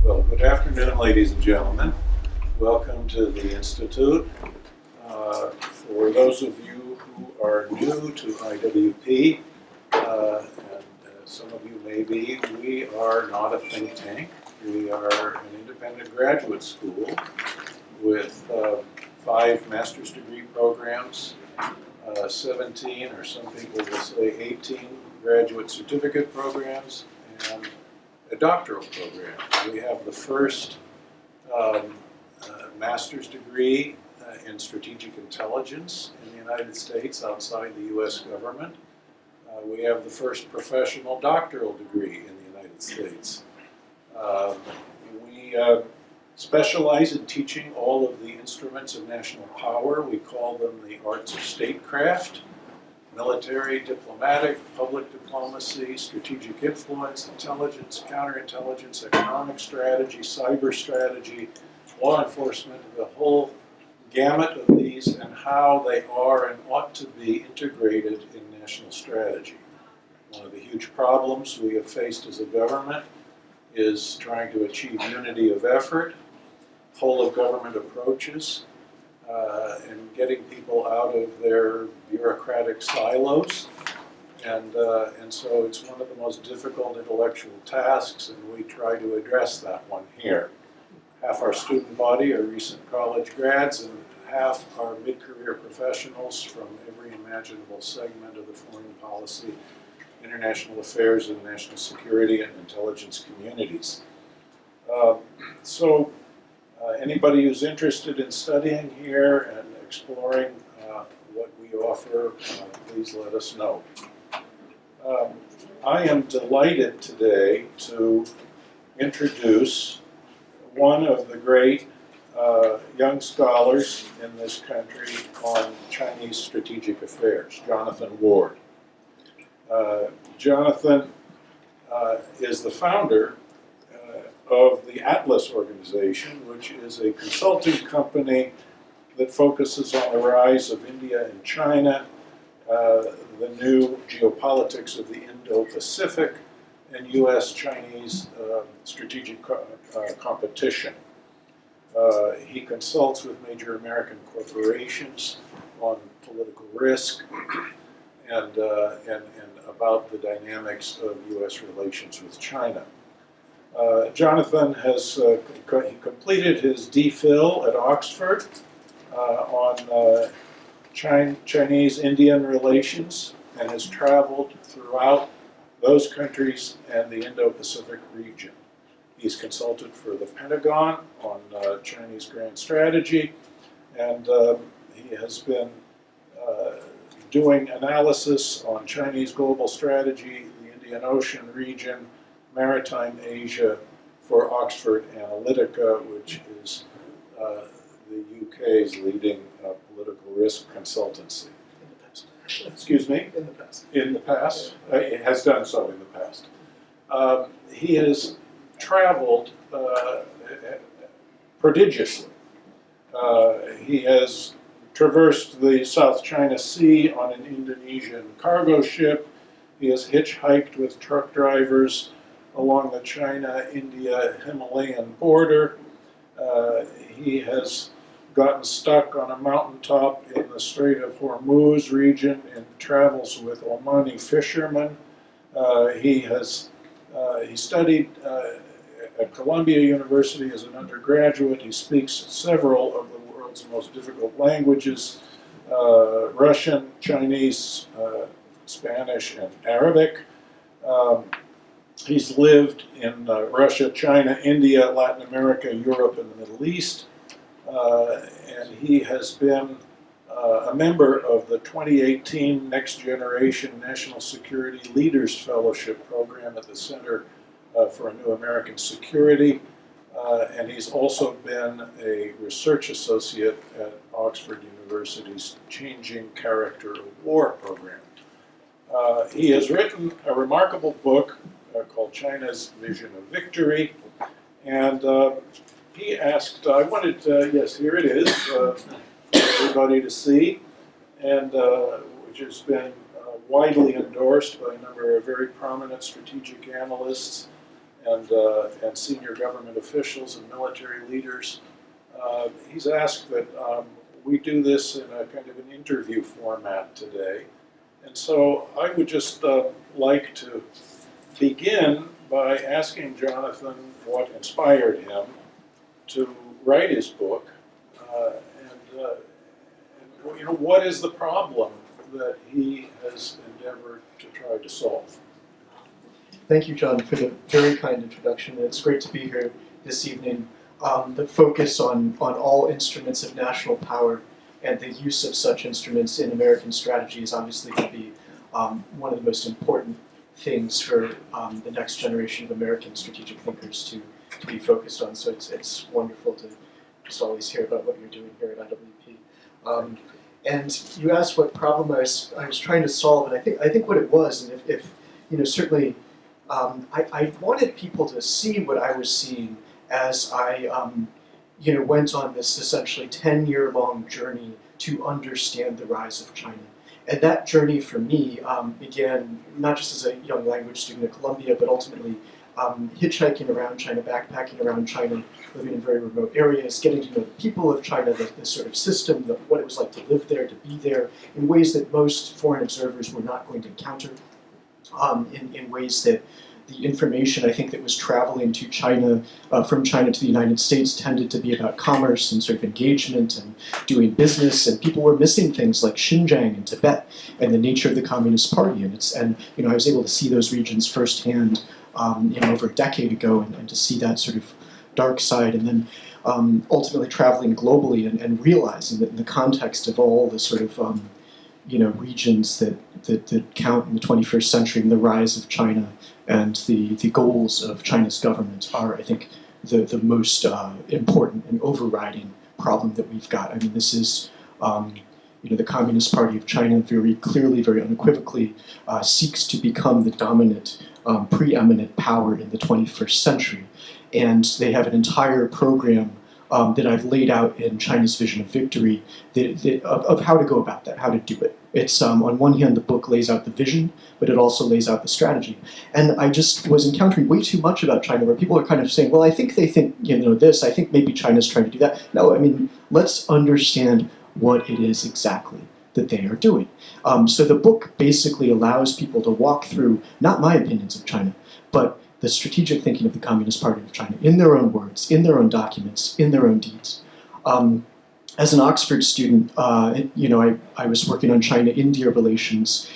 Well, good afternoon, ladies and gentlemen. Welcome to the Institute. For those of you who are new to IWP, and some of you may be, we are not a think tank. We are an independent graduate school with 5 master's degree programs, 17, or some people will say 18 graduate certificate programs, and a doctoral program. We have the first master's degree in strategic intelligence in the United States outside the U.S. government. We have the first professional doctoral degree in the United States. We specialize in teaching all of the instruments of national power. We call them the arts of statecraft: military, diplomatic, public diplomacy, strategic influence, intelligence, counterintelligence, economic strategy, cyber strategy, law enforcement, the whole gamut of these, and how they are and ought to be integrated in national strategy. One of the huge problems we have faced as a government is trying to achieve unity of effort, whole of government approaches, and getting people out of their bureaucratic silos. And so it's one of the most difficult intellectual tasks, and we try to address that one here. Half our student body are recent college grads, and half are mid-career professionals from every imaginable segment of the foreign policy, international affairs, and national security and intelligence communities. Anybody who's interested in studying here and exploring what we offer, please let us know. I am delighted today to introduce one of the great young scholars in this country on Chinese strategic affairs, Jonathan Ward. Jonathan is the founder of the Atlas organization, which is a consulting company that focuses on the rise of India and China, the new geopolitics of the Indo-Pacific, and U.S.-Chinese strategic competition. He consults with major American corporations on political risk and about the dynamics of U.S. relations with China. Jonathan has he completed his DPhil at Oxford on Chinese-Indian relations, and has traveled throughout those countries and the Indo-Pacific region. He's consulted for the Pentagon on Chinese grand strategy, and he has been doing analysis on Chinese global strategy, the Indian Ocean region, Maritime Asia for Oxford Analytica, which is the UK's leading political risk consultancy. In the past. Excuse me? In the past. In the past. It has done so in the past. He has traveled prodigiously. He has traversed the South China Sea on an Indonesian cargo ship. He has hitchhiked with truck drivers along the China-India Himalayan border. He has gotten stuck on a mountaintop in the Strait of Hormuz region and travels with Omani fishermen. He studied at Columbia University as an undergraduate. He speaks several of the world's most difficult languages: Russian, Chinese, Spanish, and Arabic. He's lived in Russia, China, India, Latin America, Europe, and the Middle East. And he has been a member of the 2018 Next Generation National Security Leaders Fellowship Program at the Center for a New American Security. And he's also been a research associate at Oxford University's Changing Character of War program. He has written a remarkable book called China's Vision of Victory, and he asked, I wanted, yes, here it is, for everybody to see, and which has been widely endorsed by a number of very prominent strategic analysts and senior government officials and military leaders. He's asked that we do this in a kind of an interview format today. And so I would just like to begin by asking Jonathan what inspired him to write his book, and you know, what is the problem that he has endeavored to try to solve? Thank you, John, for the very kind introduction. It's great to be here this evening. The focus on all instruments of national power and the use of such instruments in American strategy is obviously going to be one of the most important things for the next generation of American strategic thinkers to be focused on. So it's wonderful to just always hear about what you're doing here at IWP. And you asked what problem I was trying to solve, and I think what it was, and if you know, certainly I wanted people to see what I was seeing as I you know, went on this essentially 10-year-long journey to understand the rise of China. And that journey for me began not just as a young language student at Columbia, but ultimately hitchhiking around China, backpacking around China, living in very remote areas, getting to know the people of China, the sort of system, what it was like to live there, to be there, in ways that most foreign observers were not going to encounter, in ways that the information I think that was traveling to China, from China to the United States, tended to be about commerce and sort of engagement and doing business, and people were missing things like Xinjiang and Tibet and the nature of the Communist Party. And you know, I was able to see those regions firsthand, you know, over a decade ago, and to see that sort of dark side, and then ultimately traveling globally and realizing that in the context of all the sort of you know, regions that count in the 21st century and the rise of China and the goals of China's government are, I think, the most important and overriding problem that we've got. I mean, this is, you know, the Communist Party of China very clearly, very unequivocally seeks to become the dominant, preeminent power in the 21st century. And they have an entire program that I've laid out in China's Vision of Victory of how to go about that, how to do it. It's, on one hand, the book lays out the vision, but it also lays out the strategy. And I just was encountering way too much about China where people are kind of saying, well, I think they think, you know, this, I think maybe China's trying to do that. No, I mean, let's understand what it is exactly that they are doing. So the book basically allows people to walk through, not my opinions of China, but the strategic thinking of the Communist Party of China in their own words, in their own documents, in their own deeds. As an Oxford student, you know, I was working on China-India relations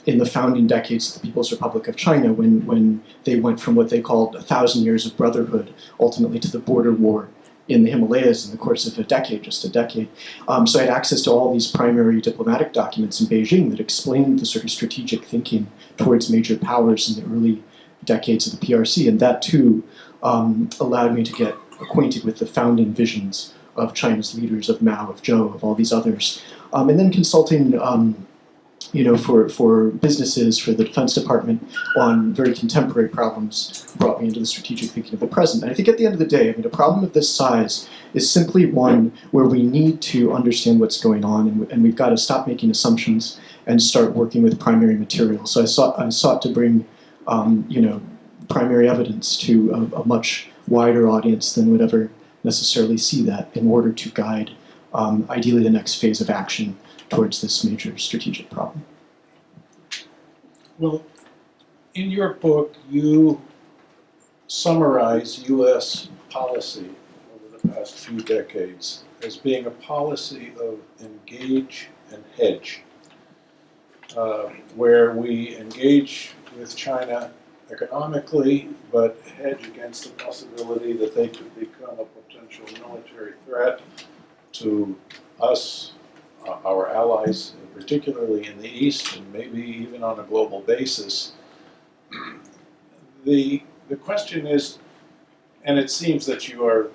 in the founding decades of the People's Republic of China when they went from what they called 1,000 years of brotherhood, ultimately to the border war in the Himalayas in the course of a decade, just a decade. So I had access to all these primary diplomatic documents in Beijing that explained the sort of strategic thinking towards major powers in the early decades of the PRC, and that too allowed me to get acquainted with the founding visions of China's leaders, of Mao, of Zhou, of all these others. And then consulting you know, for businesses, for the Defense Department on very contemporary problems brought me into the strategic thinking of the present. And I think at the end of the day, I mean, a problem of this size is simply one where we need to understand what's going on, and we've got to stop making assumptions and start working with primary material. So I sought to bring you know, primary evidence to a much wider audience than would ever necessarily see that in order to guide, ideally, the next phase of action towards this major strategic problem. Well, in your book, you summarize U.S. policy over the past few decades as being a policy of engage and hedge, where we engage with China economically, but hedge against the possibility that they could become a potential military threat to us, our allies, particularly in the East, and maybe even on a global basis. The question is, and it seems that you are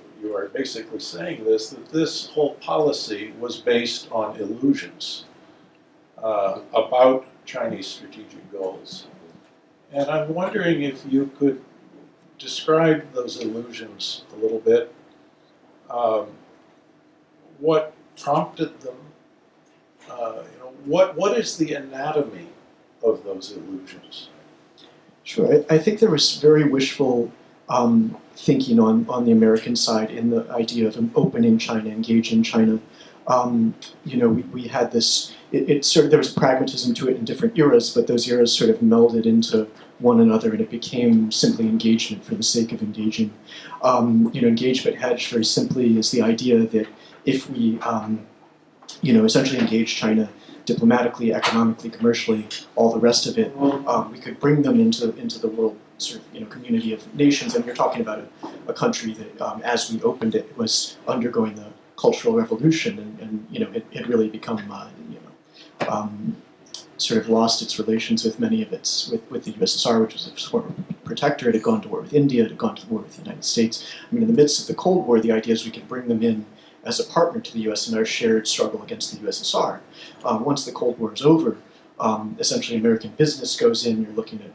basically saying this, that this whole policy was based on illusions about Chinese strategic goals. And I'm wondering if you could describe those illusions a little bit. What prompted them? You know, what is the anatomy of those illusions? Sure, I think there was very wishful thinking on the American side in the idea of opening China, engaging China. We had this, there was pragmatism to it in different eras, but those eras sort of melded into one another, and it became simply engagement for the sake of engaging. Engagement hedge, very simply, is the idea that if we, essentially engage China diplomatically, economically, commercially, all the rest of it, we could bring them into the world sort of community of nations. And you're talking about a country that, as we opened it, was undergoing the cultural revolution, and it had really become sort of lost its relations with many of its with the USSR, which was a former protector. It had gone to war with India. It had gone to war with the United States. I mean, in the midst of the Cold War, the idea is we could bring them in as a partner to the U.S. in our shared struggle against the USSR. Once the Cold War is over, essentially American business goes in. You're looking at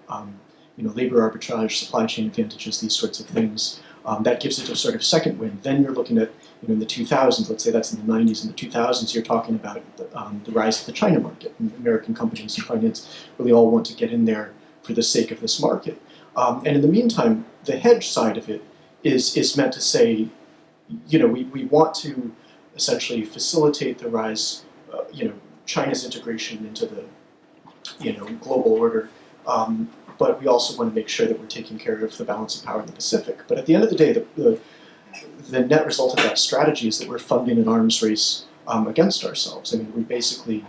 labor arbitrage, supply chain advantages, these sorts of things. That gives it a sort of second wind. Then you're looking at in the 2000s, let's say that's in the 90s, in the 2000s, you're talking about the rise of the China market. And American companies and finance really all want to get in there for the sake of this market. And in the meantime, the hedge side of it is meant to say, we want to essentially facilitate the rise, China's integration into the, global order. But we also want to make sure that we're taking care of the balance of power in the Pacific. But at the end of the day, the net result of that strategy is that we're funding an arms race against ourselves. I mean, we basically,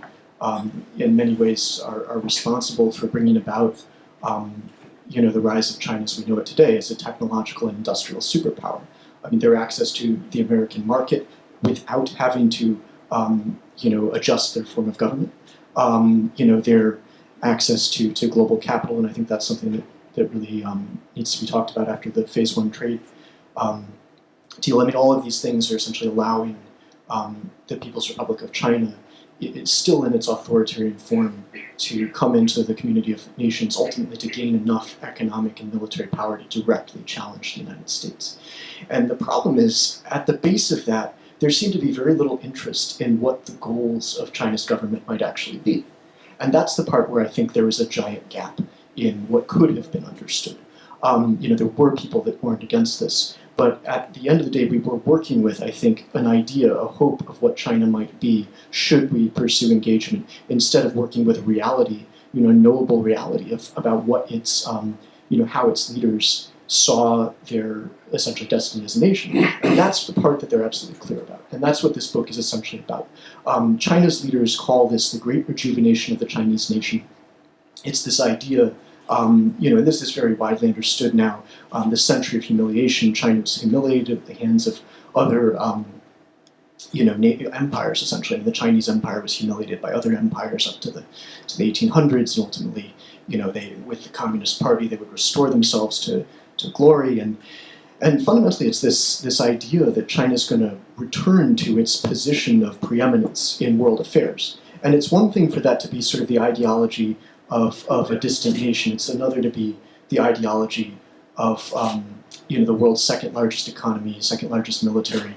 in many ways, are responsible for bringing about, the rise of China as we know it today as a technological and industrial superpower. I mean, their access to the American market without having to, adjust their form of government. Their access to global capital, and I think that's something that really needs to be talked about after the Phase 1 trade deal. I mean, all of these things are essentially allowing the People's Republic of China, it's still in its authoritarian form, to come into the community of nations, ultimately to gain enough economic and military power to directly challenge the United States. And the problem is, at the base of that, there seemed to be very little interest in what the goals of China's government might actually be. And that's the part where I think there was a giant gap in what could have been understood. There were people that weren't against this, but at the end of the day, we were working with, I think, an idea, a hope of what China might be should we pursue engagement, instead of working with a reality, a knowable reality about what its, how its leaders saw their essentially destiny as a nation. And that's the part that they're absolutely clear about. And that's what this book is essentially about. China's leaders call this the great rejuvenation of the Chinese nation. It's this idea, and this is very widely understood now, the century of humiliation. China was humiliated at the hands of other empires, essentially. And the Chinese empire was humiliated by other empires up to the 1800s, and ultimately, they, with the Communist Party, they would restore themselves to glory. And fundamentally, it's this idea that China's going to return to its position of preeminence in world affairs. And it's one thing for that to be sort of the ideology of a distant nation. It's another to be the ideology of the world's second largest economy, second largest military,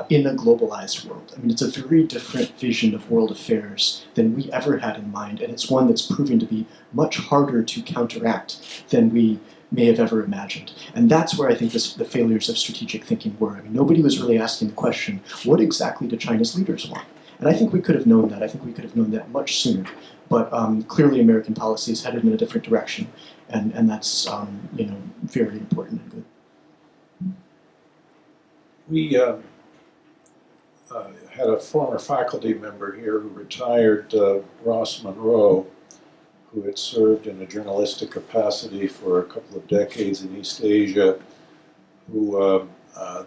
in a globalized world. I mean, it's a very different vision of world affairs than we ever had in mind, and it's one that's proving to be much harder to counteract than we may have ever imagined. And that's where I think the failures of strategic thinking were. I mean, nobody was really asking the question, what exactly do China's leaders want? And I think we could have known that. I think we could have known that much sooner. But clearly American policy is headed in a different direction, and that's very important and good. We had a former faculty member here who retired, Ross Monroe, who had served in a journalistic capacity for a couple of decades in East Asia, who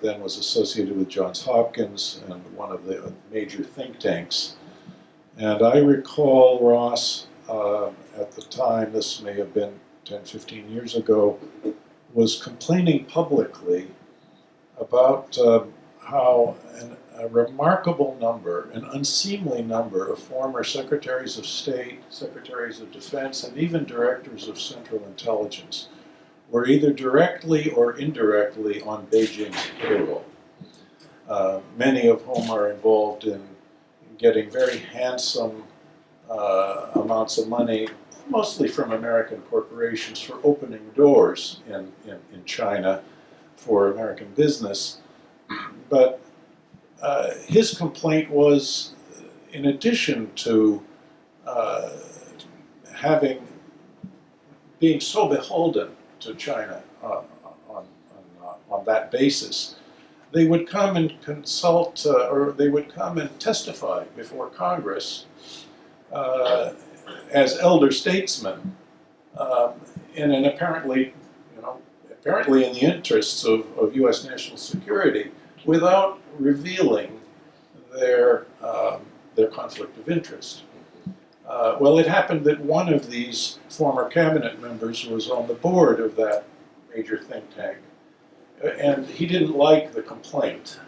then was associated with Johns Hopkins and one of the major think tanks. And I recall Ross, at the time, this may have been 10, 15 years ago, was complaining publicly about how a remarkable number, an unseemly number of former secretaries of state, secretaries of defense, and even directors of central intelligence were either directly or indirectly on Beijing's payroll, many of whom are involved in getting very handsome amounts of money mostly from American corporations for opening doors in China for American business. But his complaint was, in addition to being so beholden to China on that basis, they would come and consult, or they would come and testify before Congress as elder statesmen in an apparently in the interests of U.S. national security, without revealing their conflict of interest. Well, it happened that one of these former cabinet members was on the board of that major think tank, and he didn't like the complaint,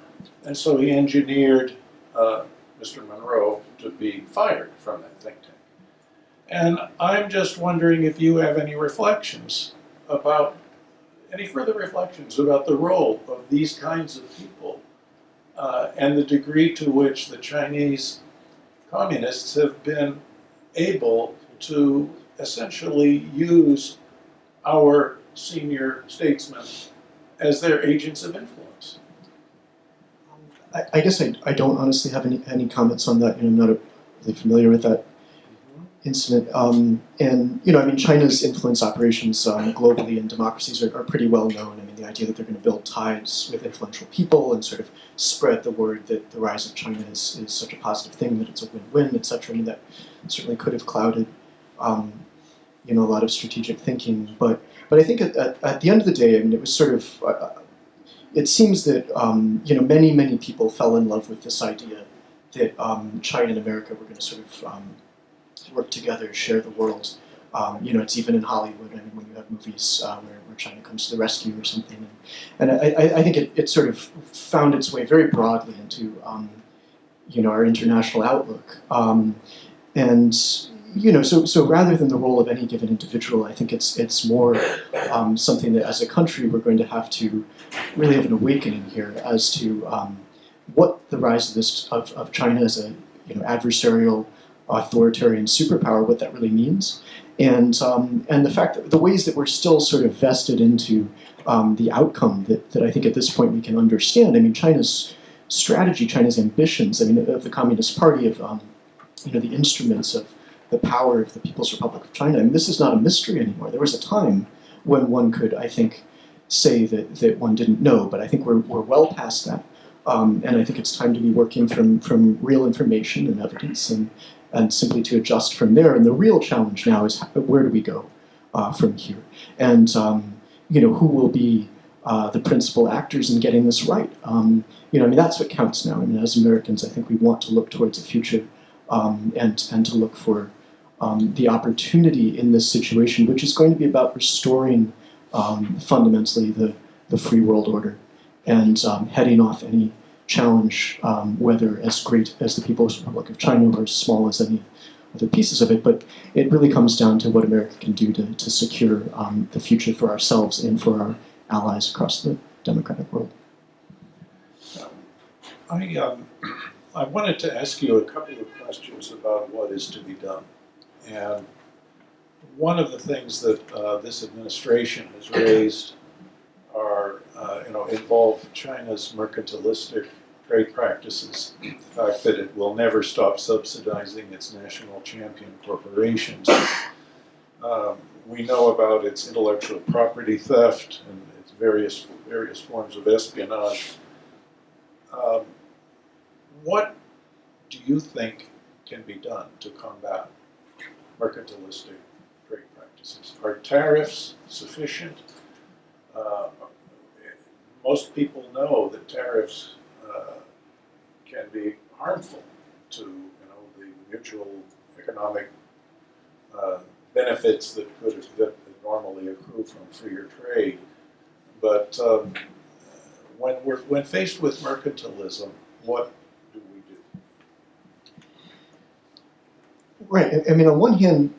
and so he engineered Mr. Monroe to be fired from that think tank. And I'm just wondering if you have any further reflections about the role of these kinds of people and the degree to which the Chinese communists have been able to essentially use our senior statesmen as their agents of influence. I guess I don't honestly have any comments on that. I'm not really familiar with that incident. And China's influence operations globally in democracies are pretty well known. The idea that they're going to build ties with influential people and sort of spread the word that the rise of China is such a positive thing, that it's a win-win, etc. That certainly could have clouded a lot of strategic thinking. But I think at the end of the day, it was sort of it seems that many people fell in love with this idea that China and America were going to sort of work together, share the world. It's even in Hollywood. When you have movies where China comes to the rescue or something, and I think it sort of found its way very broadly into our international outlook. So rather than the role of any given individual, I think it's more something that as a country we're going to have to really have an awakening here as to what the rise of China as a adversarial, authoritarian superpower, what that really means, and the fact that the ways that we're still sort of vested into the outcome that I think at this point we can understand. China's strategy, China's ambitions, of the Communist Party, of the instruments of the power of the People's Republic of China. This is not a mystery anymore. There was a time when one could, I think, say that one didn't know, but I think we're well past that. And I think it's time to be working from real information and evidence and simply to adjust from there. And the real challenge now is where do we go from here? And who will be the principal actors in getting this right? That's what counts now. As Americans, I think we want to look towards the future and to look for the opportunity in this situation, which is going to be about restoring fundamentally the free world order and heading off any challenge, whether as great as the People's Republic of China or as small as any other pieces of it. But it really comes down to what America can do to secure the future for ourselves and for our allies across the democratic world. I wanted to ask you a couple of questions about what is to be done. And one of the things that this administration has raised involve China's mercantilistic trade practices, the fact that it will never stop subsidizing its national champion corporations. We know about its intellectual property theft and its various forms of espionage. What do you think can be done to combat mercantilistic trade practices? Are tariffs sufficient? Most people know that tariffs can be harmful to the mutual economic benefits that normally accrue from freer trade. But when faced with mercantilism, what do we do? Right. On one hand,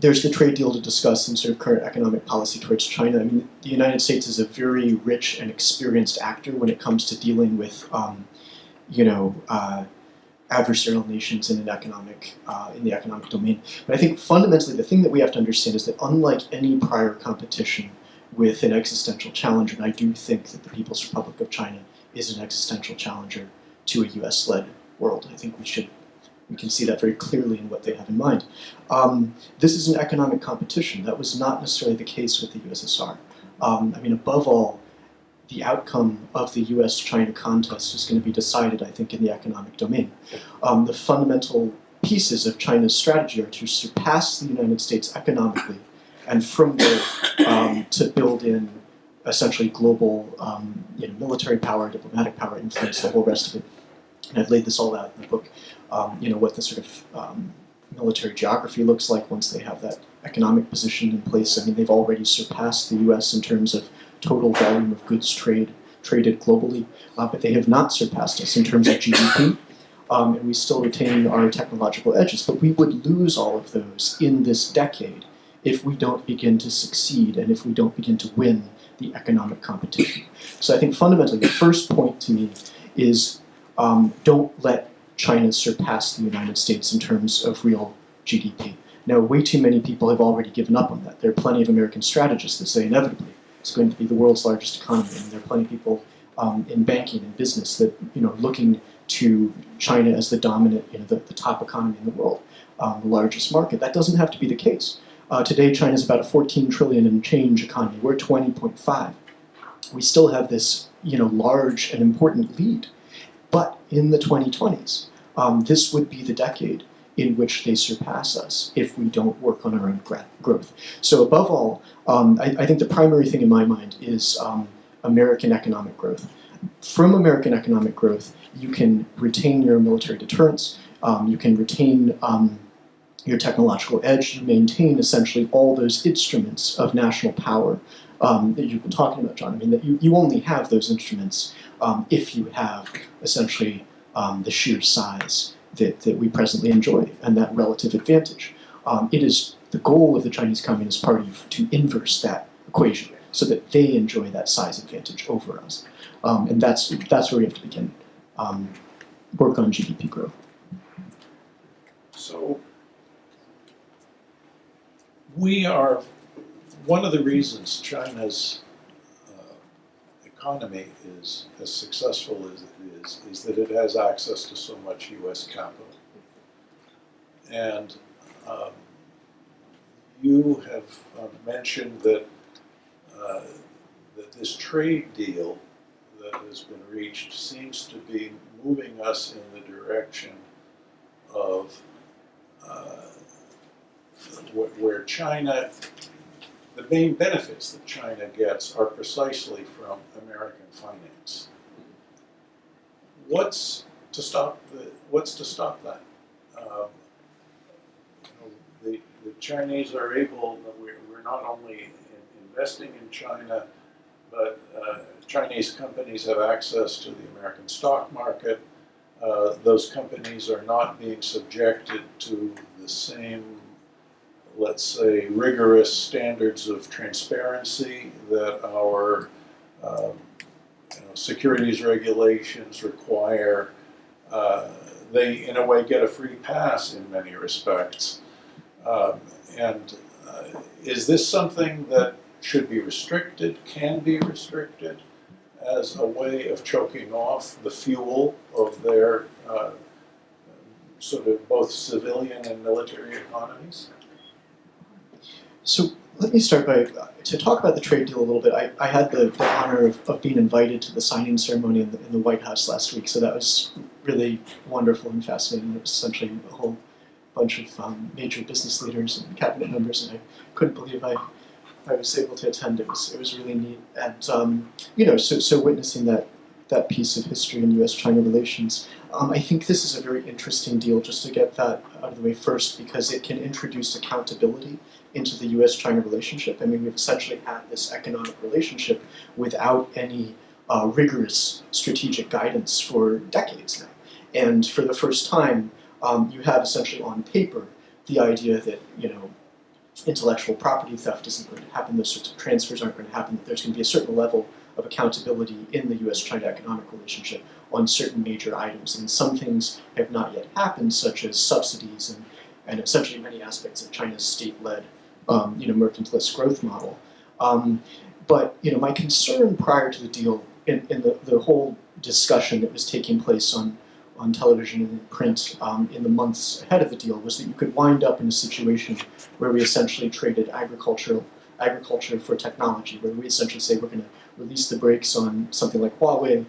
there's the trade deal to discuss and sort of current economic policy towards China. The United States is a very rich and experienced actor when it comes to dealing with, adversarial nations in the economic domain. But I think fundamentally the thing that we have to understand is that unlike any prior competition with an existential challenger, and I do think that the People's Republic of China is an existential challenger to a US-led world. I think we can see that very clearly in what they have in mind. This is an economic competition. That was not necessarily the case with the USSR. Above all, the outcome of the US-China contest is going to be decided, I think, in the economic domain. The fundamental pieces of China's strategy are to surpass the United States economically, and from there to build in essentially global military power, diplomatic power, influence, the whole rest of it. And I've laid this all out in the book, what the sort of military geography looks like once they have that economic position in place. They've already surpassed the US in terms of total volume of goods traded globally, but they have not surpassed us in terms of GDP, and we still retain our technological edges. But we would lose all of those in this decade if we don't begin to succeed and if we don't begin to win the economic competition. So I think fundamentally the first point to me is don't let China surpass the United States in terms of real GDP. Now, way too many people have already given up on that. There are plenty of American strategists that say inevitably it's going to be the world's largest economy, and there are plenty of people in banking and business that looking to China as the dominant, the top economy in the world, the largest market. That doesn't have to be the case. Today, China is about a 14 trillion and change economy. We're 20.5. We still have this large and important lead. But in the 2020s, this would be the decade in which they surpass us if we don't work on our own growth. So above all, I think the primary thing in my mind is American economic growth. From American economic growth, you can retain your military deterrence, you can retain your technological edge, you maintain essentially all those instruments of national power that you've been talking about, John. That you only have those instruments if you have essentially the sheer size that we presently enjoy and that relative advantage. It is the goal of the Chinese Communist Party to inverse that equation so that they enjoy that size advantage over us. And that's where we have to begin. Work on GDP growth. So we are, one of the reasons China's economy is as successful as it is that it has access to so much US capital. And you have mentioned that that this trade deal that has been reached seems to be moving us in the direction of where China, the main benefits that China gets are precisely from American finance. What's to stop that? The Chinese are able. We're not only investing in China, but Chinese companies have access to the American stock market. Those companies are not being subjected to the same, let's say, rigorous standards of transparency that our securities regulations require. They, in a way, get a free pass in many respects. Is this something that should be restricted, can be restricted, as a way of choking off the fuel of their sort of both civilian and military economies? So let me start to talk about the trade deal a little bit. I had the honor of being invited to the signing ceremony in the White House last week, so that was really wonderful and fascinating. It was essentially a whole bunch of major business leaders and cabinet members, and I couldn't believe I was able to attend. It was really neat, and so witnessing that piece of history in U.S.-China relations. I think this is a very interesting deal, just to get that out of the way first, because it can introduce accountability into the U.S.-China relationship. We've essentially had this economic relationship without any rigorous strategic guidance for decades now. And for the first time, you have essentially on paper the idea that, intellectual property theft isn't going to happen, those sorts of transfers aren't going to happen, that there's going to be a certain level of accountability in the US-China economic relationship on certain major items. And some things have not yet happened, such as subsidies and essentially many aspects of China's state-led mercantilist growth model. But my concern prior to the deal, in the whole discussion that was taking place on television and print in the months ahead of the deal, was that you could wind up in a situation where we essentially traded agriculture for technology, where we essentially say we're going to release the brakes on something like Huawei,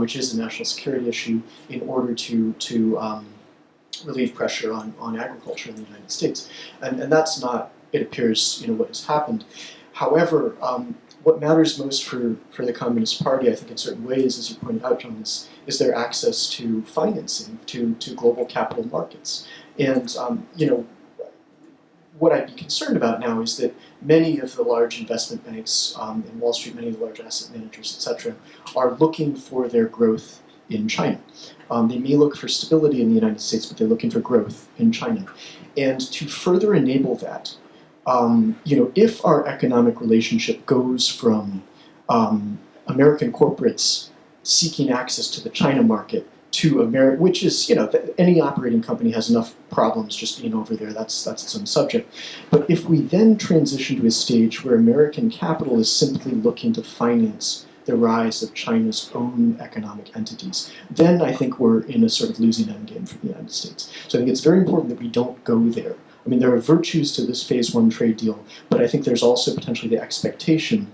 which is a national security issue, in order to relieve pressure on agriculture in the United States. And that's not, it appears, what has happened. However, what matters most for the Communist Party, I think in certain ways, as you pointed out, John, is their access to financing, to global capital markets. And what I'd be concerned about now is that many of the large investment banks in Wall Street, many of the large asset managers, et cetera, are looking for their growth in China. They may look for stability in the United States, but they're looking for growth in China. And to further enable that, if our economic relationship goes from American corporates seeking access to the China market to America, which is, any operating company has enough problems just being over there, that's its own subject. But if we then transition to a stage where American capital is simply looking to finance the rise of China's own economic entities, then I think we're in a sort of losing endgame for the United States. So I think it's very important that we don't go there. I mean, there are virtues to this phase one trade deal, but I think there's also potentially the expectation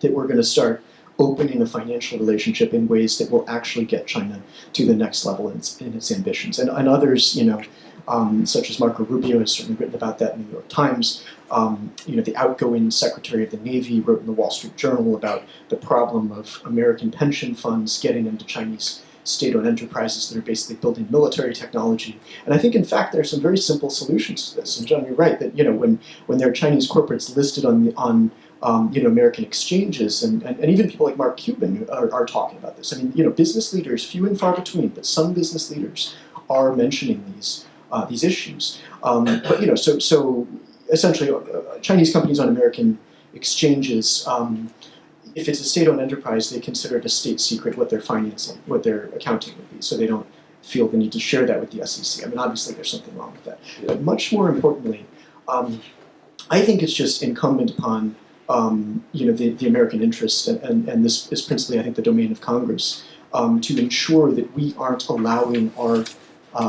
that we're going to start opening a financial relationship in ways that will actually get China to the next level in its ambitions. And others, such as Marco Rubio has certainly written about that in the New York Times. The outgoing Secretary of the Navy wrote in the Wall Street Journal about the problem of American pension funds getting into Chinese state-owned enterprises that are basically building military technology. And I think, in fact, there are some very simple solutions to this. And John, you're right that when there are Chinese corporates listed on American exchanges, and even people like Mark Cuban are talking about this. I mean, business leaders, few and far between, but some business leaders are mentioning these issues. So essentially, Chinese companies on American exchanges, if it's a state-owned enterprise, they consider it a state secret what they're financing, what their accounting would be, so they don't feel the need to share that with the SEC. I mean, obviously there's something wrong with that. But much more importantly, I think it's just incumbent upon the American interest, and this is principally, I think, the domain of Congress, to ensure that we aren't allowing our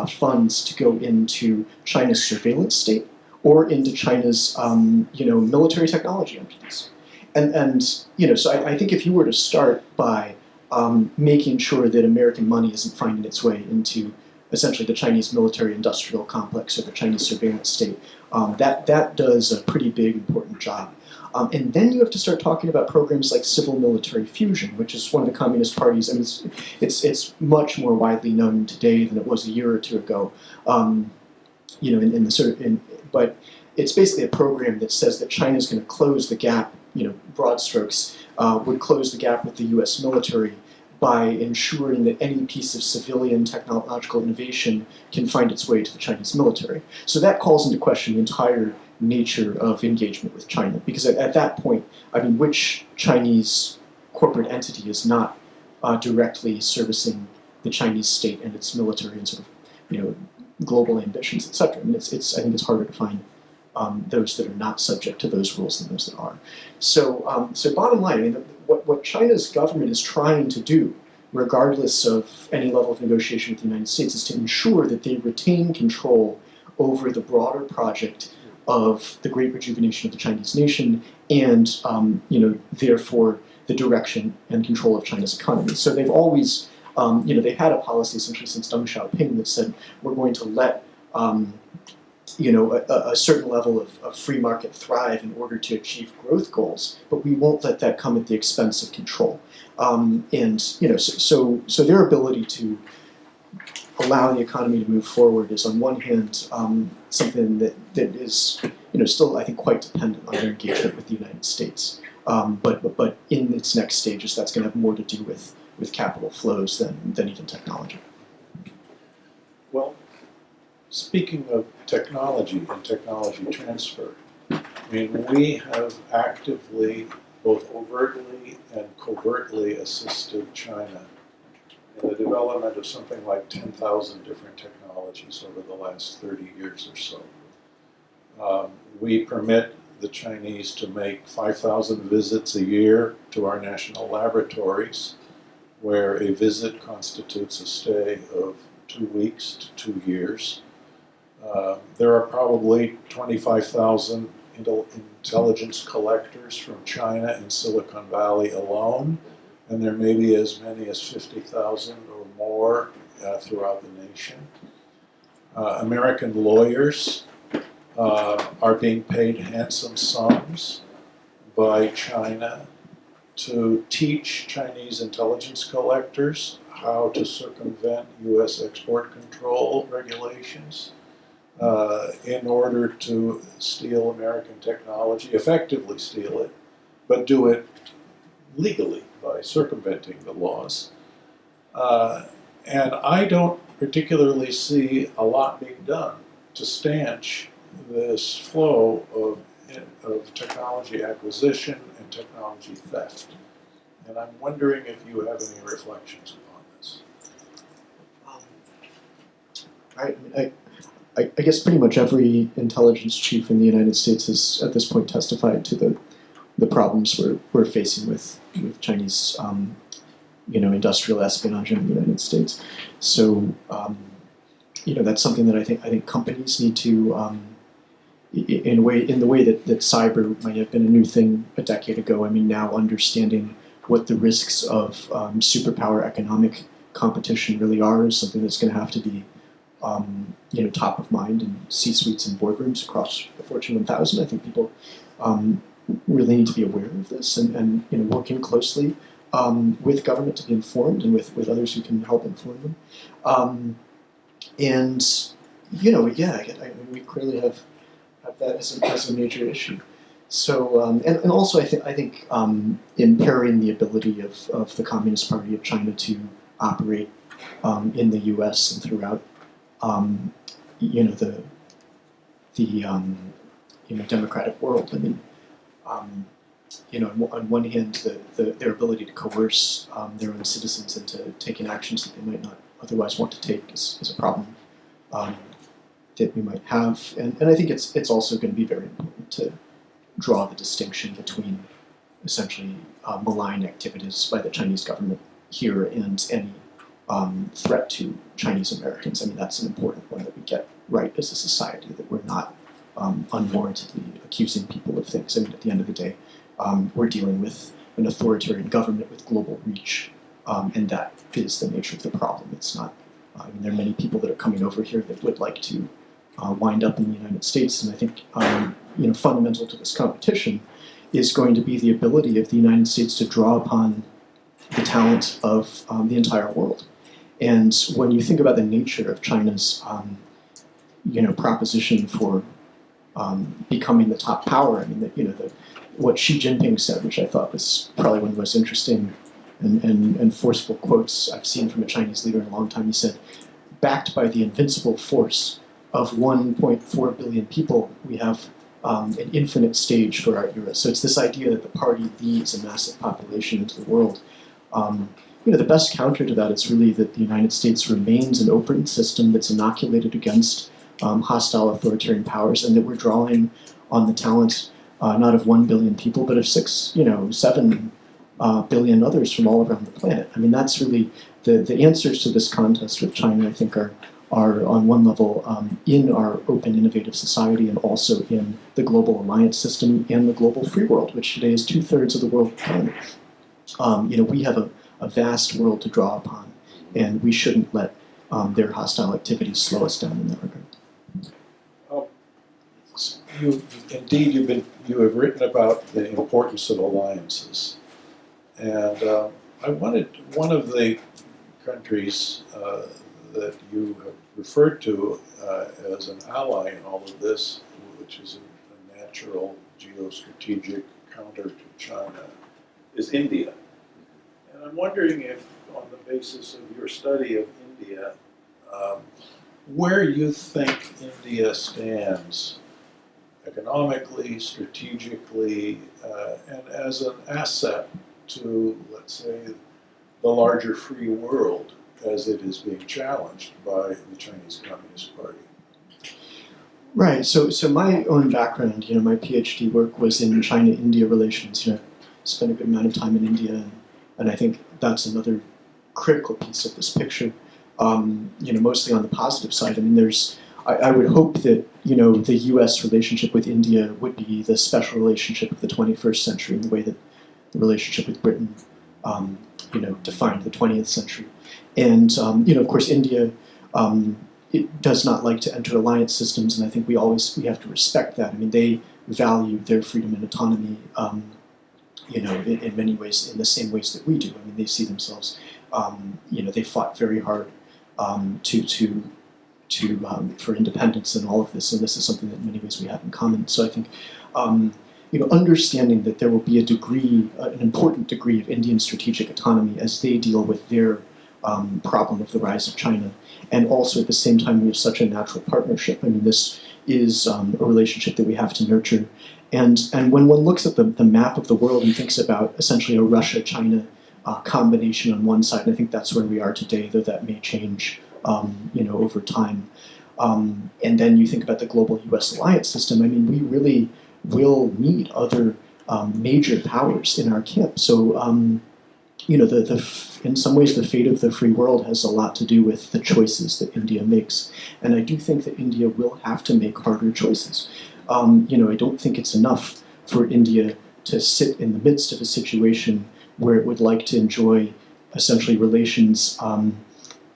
funds to go into China's surveillance state or into China's military technology entities. And so I think if you were to start by making sure that American money isn't finding its way into essentially the Chinese military-industrial complex or the Chinese surveillance state, that does a pretty big, important job. And then you have to start talking about programs like civil-military fusion, which is one of the Communist Party's. I mean, it's much more widely known today than it was a year or two ago. But it's basically a program that says that China's going to close the gap. Broad strokes would close the gap with the U.S. military by ensuring that any piece of civilian technological innovation can find its way to the Chinese military. So that calls into question the entire nature of engagement with China, because at that point, I mean, which Chinese corporate entity is not directly servicing the Chinese state and its military and sort of, global ambitions, et cetera? I mean, I think it's harder to find those that are not subject to those rules than those that are. So bottom line, I mean, what China's government is trying to do, regardless of any level of negotiation with the United States, is to ensure that they retain control over the broader project of the great rejuvenation of the Chinese nation and, therefore, the direction and control of China's economy. So they've always, they've had a policy essentially since Deng Xiaoping that said we're going to let a certain level of free market thrive in order to achieve growth goals, but we won't let that come at the expense of control. So their ability to allow the economy to move forward is, on one hand, something that is, still, I think, quite dependent on their engagement with the United States. But in its next stages, that's going to have more to do with capital flows than even technology. Well, speaking of technology and technology transfer, I mean, we have actively both overtly and covertly assisted China in the development of something like 10,000 different technologies over the last 30 years or so. We permit the Chinese to make 5,000 visits a year to our national laboratories, where a visit constitutes a stay of 2 weeks to 2 years. There are probably 25,000 intelligence collectors from China in Silicon Valley alone, and there may be as many as 50,000 or more throughout the nation. American lawyers are being paid handsome sums by China to teach Chinese intelligence collectors how to circumvent US export control regulations in order to steal American technology, effectively steal it, but do it legally by circumventing the laws. And I don't particularly see a lot being done to stanch this flow of technology acquisition and technology theft. And I'm wondering if you have any reflections upon this. I guess pretty much every intelligence chief in the United States has at this point testified to the problems we're facing with Chinese industrial espionage in the United States. So that's something that I think companies need to in the way that cyber might have been a new thing a decade ago. I mean, now understanding what the risks of superpower economic competition really are is something that's going to have to be top of mind in C-suites and boardrooms across the Fortune 1000. I think people really need to be aware of this and working closely with government to be informed and with others who can help inform them. We clearly have that as a major issue. So, and also I think impairing the ability of the Communist Party of China to operate in the U.S. and throughout the democratic world. I mean, on one hand, their ability to coerce their own citizens into taking actions that they might not otherwise want to take is a problem that we might have, and I think it's also going to be very important to draw the distinction between essentially malign activities by the Chinese government here and any threat to Chinese Americans. I mean, that's an important one that we get right as a society, that we're not unwarrantedly accusing people of things. I mean, at the end of the day, we're dealing with an authoritarian government with global reach, and that is the nature of the problem. It's not, there are many people that are coming over here that would like to wind up in the United States, and I think fundamental to this competition is going to be the ability of the United States to draw upon the talent of the entire world. And when you think about the nature of China's proposition for becoming the top power, I mean, what Xi Jinping said, which I thought was probably one of the most interesting and forceful quotes I've seen from a Chinese leader in a long time. He said, "Backed by the invincible force of 1.4 billion people, we have an infinite stage for our era." So it's this idea that the party leads a massive population into the world. The best counter to that is really that the United States remains an open system that's inoculated against hostile authoritarian powers, and that we're drawing on the talent not of 1 billion people, but of 7 billion others from all around the planet. I mean, that's really the answers to this contest with China, I think, are on one level in our open, innovative society, and also in the global alliance system and the global free world, which today is 2/3 of the world economy. We have a vast world to draw upon, and we shouldn't let their hostile activities slow us down in that regard. You have written about the importance of alliances, and I wanted one of the countries that you have referred to as an ally in all of this, which is a natural geostrategic counter to China, is India. And I'm wondering if, on the basis of your study of India, where you think India stands economically, strategically, and as an asset to, let's say, the larger free world as it is being challenged by the Chinese Communist Party. Right. So my own background, my PhD work was in China-India relations. Spent a good amount of time in India, and I think that's another critical piece of this picture. Mostly on the positive side. I mean, I would hope that the U.S. relationship with India would be the special relationship of the 21st century in the way that the relationship with Britain, defined the 20th century. And of course, India. It does not like to enter alliance systems, and I think we have to respect that. I mean, they value their freedom and autonomy, in many ways, in the same ways that we do. I mean, they see themselves, they fought very hard for independence and all of this, and this is something that in many ways we have in common. So I think, understanding that there will be an important degree of Indian strategic autonomy as they deal with their problem of the rise of China. And also at the same time, we have such a natural partnership. I mean, this is a relationship that we have to nurture. And when one looks at the map of the world and thinks about essentially a Russia-China combination on one side, and I think that's where we are today, though that may change over time. And then you think about the global US alliance system. I mean, we really will need other major powers in our camp. So in some ways, the fate of the free world has a lot to do with the choices that India makes. And I do think that India will have to make harder choices. I don't think it's enough for India to sit in the midst of a situation where it would like to enjoy essentially relations,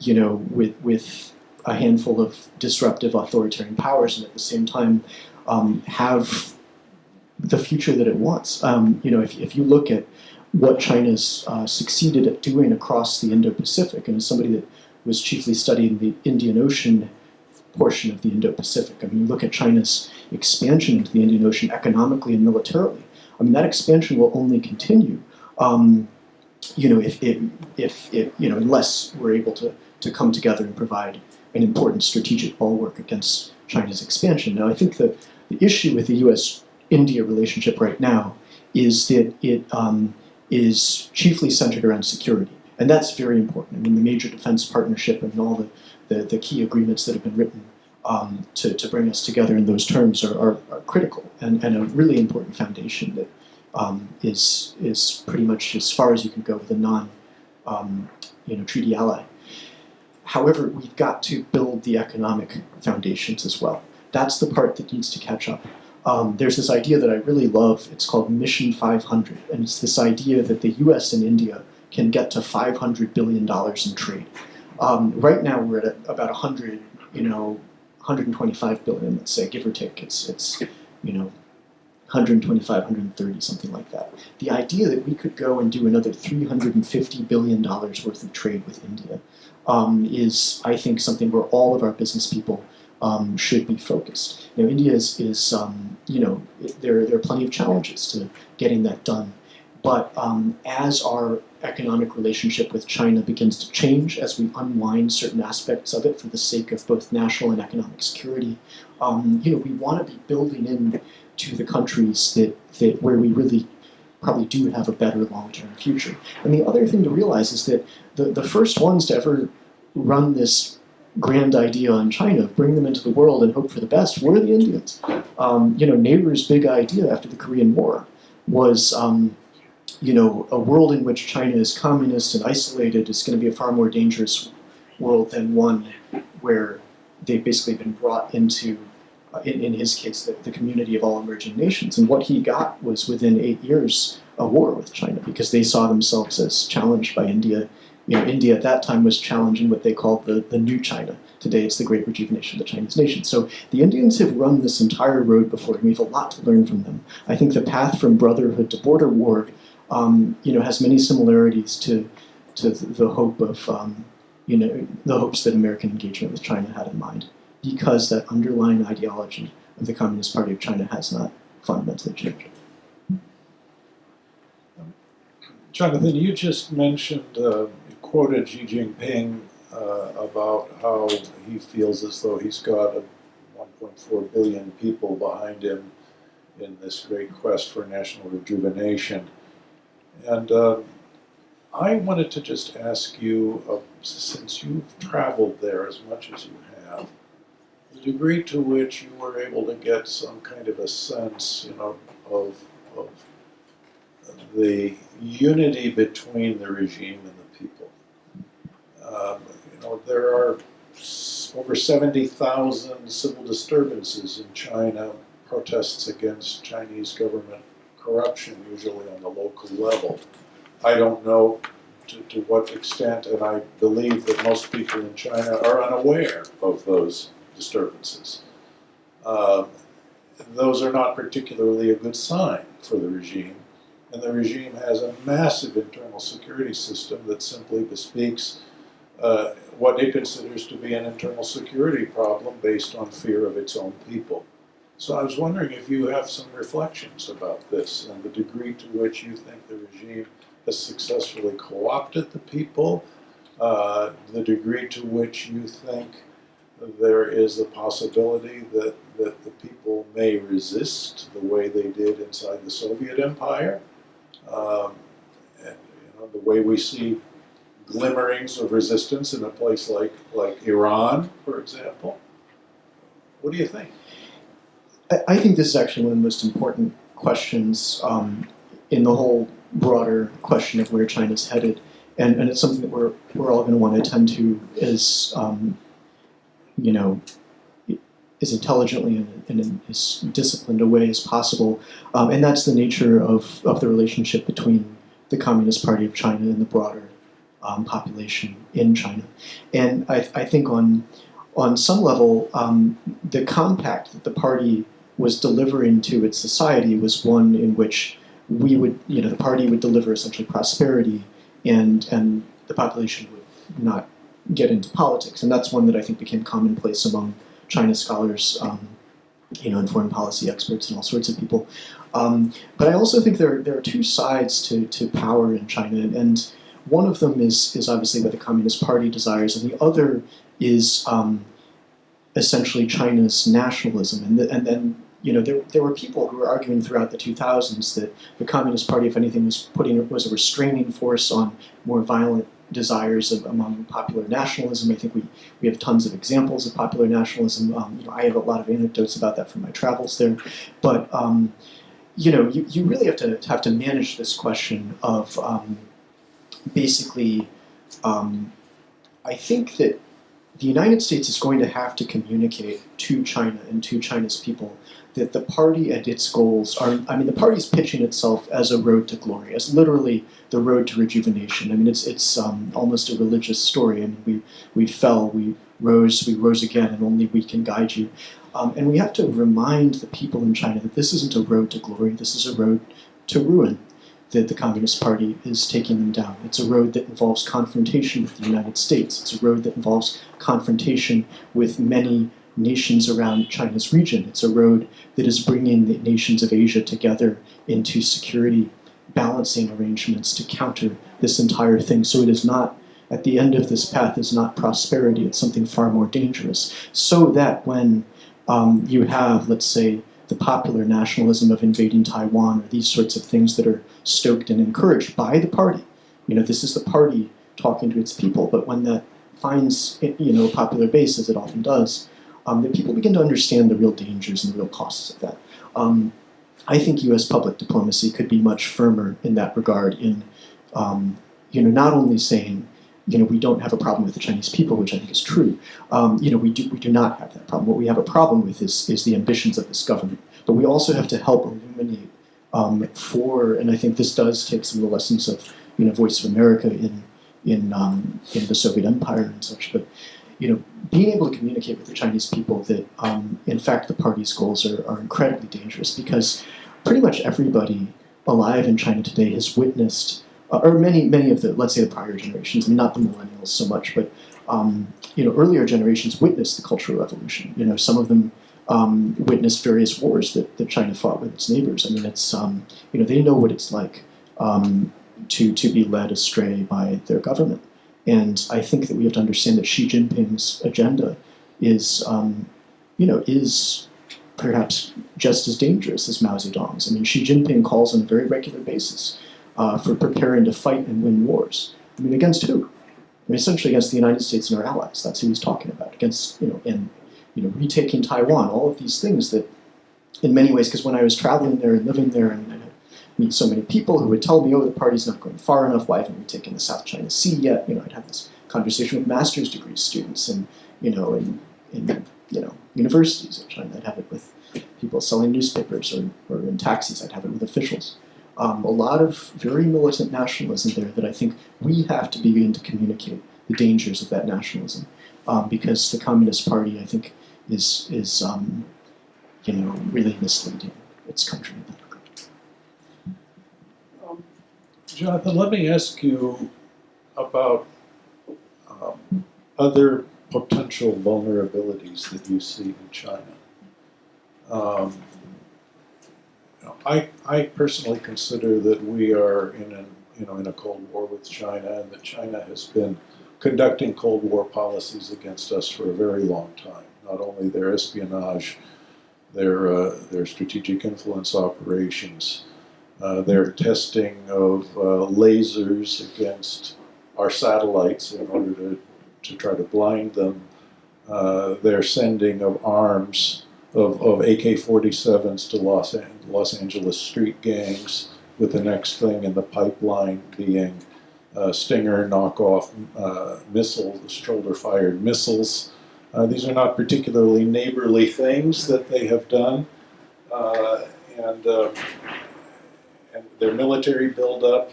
with a handful of disruptive authoritarian powers, and at the same time have the future that it wants. If you look at what China's succeeded at doing across the Indo-Pacific, and as somebody that was chiefly studying the Indian Ocean portion of the Indo-Pacific, I mean, you look at China's expansion into the Indian Ocean economically and militarily. I mean, that expansion will only continue, unless we're able to come together and provide an important strategic bulwark against China's expansion. Now, I think the issue with the U.S.-India relationship right now is that it is chiefly centered around security. And that's very important. I mean, the major defense partnership and all the key agreements that have been written to bring us together in those terms are critical and a really important foundation that is pretty much as far as you can go with a treaty ally. However, we've got to build the economic foundations as well. That's the part that needs to catch up. There's this idea that I really love. It's called Mission 500, and it's this idea that the U.S. and India can get to $500 billion in trade. Right now, we're at about 125 billion, let's say, give or take. It's 125, 130, something like that. The idea that we could go and do another $350 billion worth of trade with India is, I think, something where all of our business people should be focused. India is there are plenty of challenges to getting that done. But as our economic relationship with China begins to change, as we unwind certain aspects of it for the sake of both national and economic security, we want to be building in to the countries that where we really probably do have a better long-term future. And the other thing to realize is that the first ones to ever run this grand idea on China, bring them into the world and hope for the best, were the Indians. Nehru's big idea after the Korean War was, a world in which China is communist and isolated is going to be a far more dangerous world than one where they've basically been brought into, in his case, the community of all emerging nations. And what he got was, within 8 years, a war with China, because they saw themselves as challenged by India. India at that time was challenging what they called the new China. Today it's the great rejuvenation of the Chinese nation. So the Indians have run this entire road before, and we have a lot to learn from them. I think the path from brotherhood to border war, has many similarities to the hope of, the hopes that American engagement with China had in mind, because that underlying ideology of the Communist Party of China has not fundamentally changed. Jonathan, you just mentioned, you quoted Xi Jinping about how he feels as though he's got a 1.4 billion people behind him in this great quest for national rejuvenation. And I wanted to just ask you, since you've traveled there as much as you have, the degree to which you were able to get some kind of a sense, of the unity between the regime and the people. There are over 70,000 civil disturbances in China, protests against Chinese government corruption, usually on the local level. I don't know to what extent, and I believe that most people in China are unaware of those disturbances. Those are not particularly a good sign for the regime, and the regime has a massive internal security system that simply bespeaks what it considers to be an internal security problem based on fear of its own people. So I was wondering if you have some reflections about this and the degree to which you think the regime has successfully co-opted the people, the degree to which you think there is a possibility that the people may resist the way they did inside the Soviet Empire, and the way we see glimmerings of resistance in a place like Iran, for example. What do you think? I think this is actually one of the most important questions in the whole broader question of where China's headed, and it's something that we're all going to want to attend to as as intelligently and in as disciplined a way as possible, and that's the nature of the relationship between the Communist Party of China and the broader population in China. And I think on some level, the compact that the party was delivering to its society was one in which the party would deliver essentially prosperity, and the population would not get into politics. And that's one that I think became commonplace among China scholars, and foreign policy experts and all sorts of people. But I also think there are two sides to power in China, and one of them is obviously what the Communist Party desires, and the other is essentially China's nationalism. And then there were people who were arguing throughout the 2000s that the Communist Party, if anything, was a restraining force on more violent desires among popular nationalism. I think we have tons of examples of popular nationalism. I have a lot of anecdotes about that from my travels there. But you really have to manage this question of basically. I think that the United States is going to have to communicate to China and to China's people that the party and its goals are, the party's pitching itself as a road to glory, as literally the road to rejuvenation. It's almost a religious story. We fell, we rose again, and only we can guide you. And we have to remind the people in China that this isn't a road to glory, this is a road to ruin, that the Communist Party is taking them down. It's a road that involves confrontation with the United States. It's a road that involves confrontation with many nations around China's region. It's a road that is bringing the nations of Asia together into security balancing arrangements to counter this entire thing. So it is not, at the end of this path, is not prosperity. It's something far more dangerous. So that when you have, let's say, the popular nationalism of invading Taiwan, or these sorts of things that are stoked and encouraged by the party. This is the party talking to its people, but when that finds a popular base, as it often does, the people begin to understand the real dangers and the real costs of that. I think U.S. public diplomacy could be much firmer in that regard in, not only saying, we don't have a problem with the Chinese people, which I think is true. We do not have that problem. What we have a problem with is the ambitions of this government. But we also have to help illuminate and I think this does take some of the lessons of, Voice of America in the Soviet Empire and such. But being able to communicate with the Chinese people that, in fact, the party's goals are incredibly dangerous, because pretty much everybody alive in China today has witnessed, or many of the, let's say, the prior generations, not the millennials so much, but earlier generations witnessed the Cultural Revolution. Some of them witnessed various wars that China fought with its neighbors. It's they know what it's like to be led astray by their government. And I think that we have to understand that Xi Jinping's agenda is is perhaps just as dangerous as Mao Zedong's. I mean, Xi Jinping calls on a very regular basis for preparing to fight and win wars. I mean, against who? I mean, essentially against the United States and our allies. That's who he's talking about. Against, retaking Taiwan, all of these things that, in many ways, because when I was traveling there and living there and I meet so many people who would tell me, oh, the party's not going far enough, why haven't we taken the South China Sea yet? I'd have this conversation with master's degree students and, in universities in China. I'd have it with people selling newspapers or in taxis. I'd have it with officials. A lot of very militant nationalism there that I think we have to begin to communicate the dangers of that nationalism, because the Communist Party, I think, is really misleading its country in that regard. Jonathan, let me ask you about other potential vulnerabilities that you see in China. I personally consider that we are in a Cold War with China, and that China has been conducting Cold War policies against us for a very long time. Not only their espionage, their strategic influence operations, their testing of lasers against our satellites in order to try to blind them, their sending of arms of AK-47s to Los Angeles street gangs, with the next thing in the pipeline being Stinger knockoff missiles, shoulder-fired missiles. These are not particularly neighborly things that they have done, and their military buildup,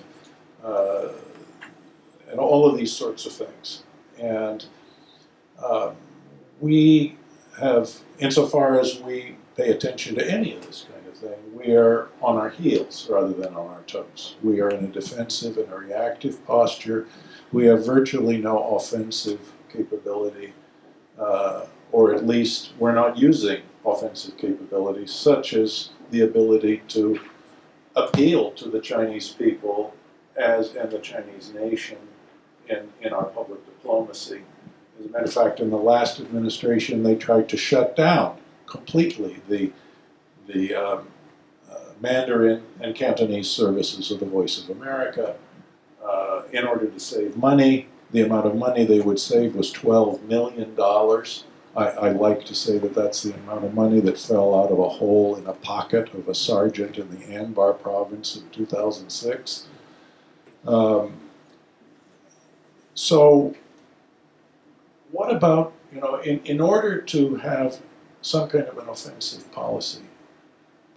and all of these sorts of things. And we have, insofar as we pay attention to any of this kind of thing, we are on our heels rather than on our toes. We are in a defensive and a reactive posture. We have virtually no offensive capability, or at least we're not using offensive capabilities, such as the ability to appeal to the Chinese people and the Chinese nation in our public diplomacy. As a matter of fact, in the last administration, they tried to shut down completely the Mandarin and Cantonese services of the Voice of America in order to save money. The amount of money they would save was $12 million. I like to say that that's the amount of money that fell out of a hole in a pocket of a sergeant in the Anbar province in 2006. So what about, in order to have some kind of an offensive policy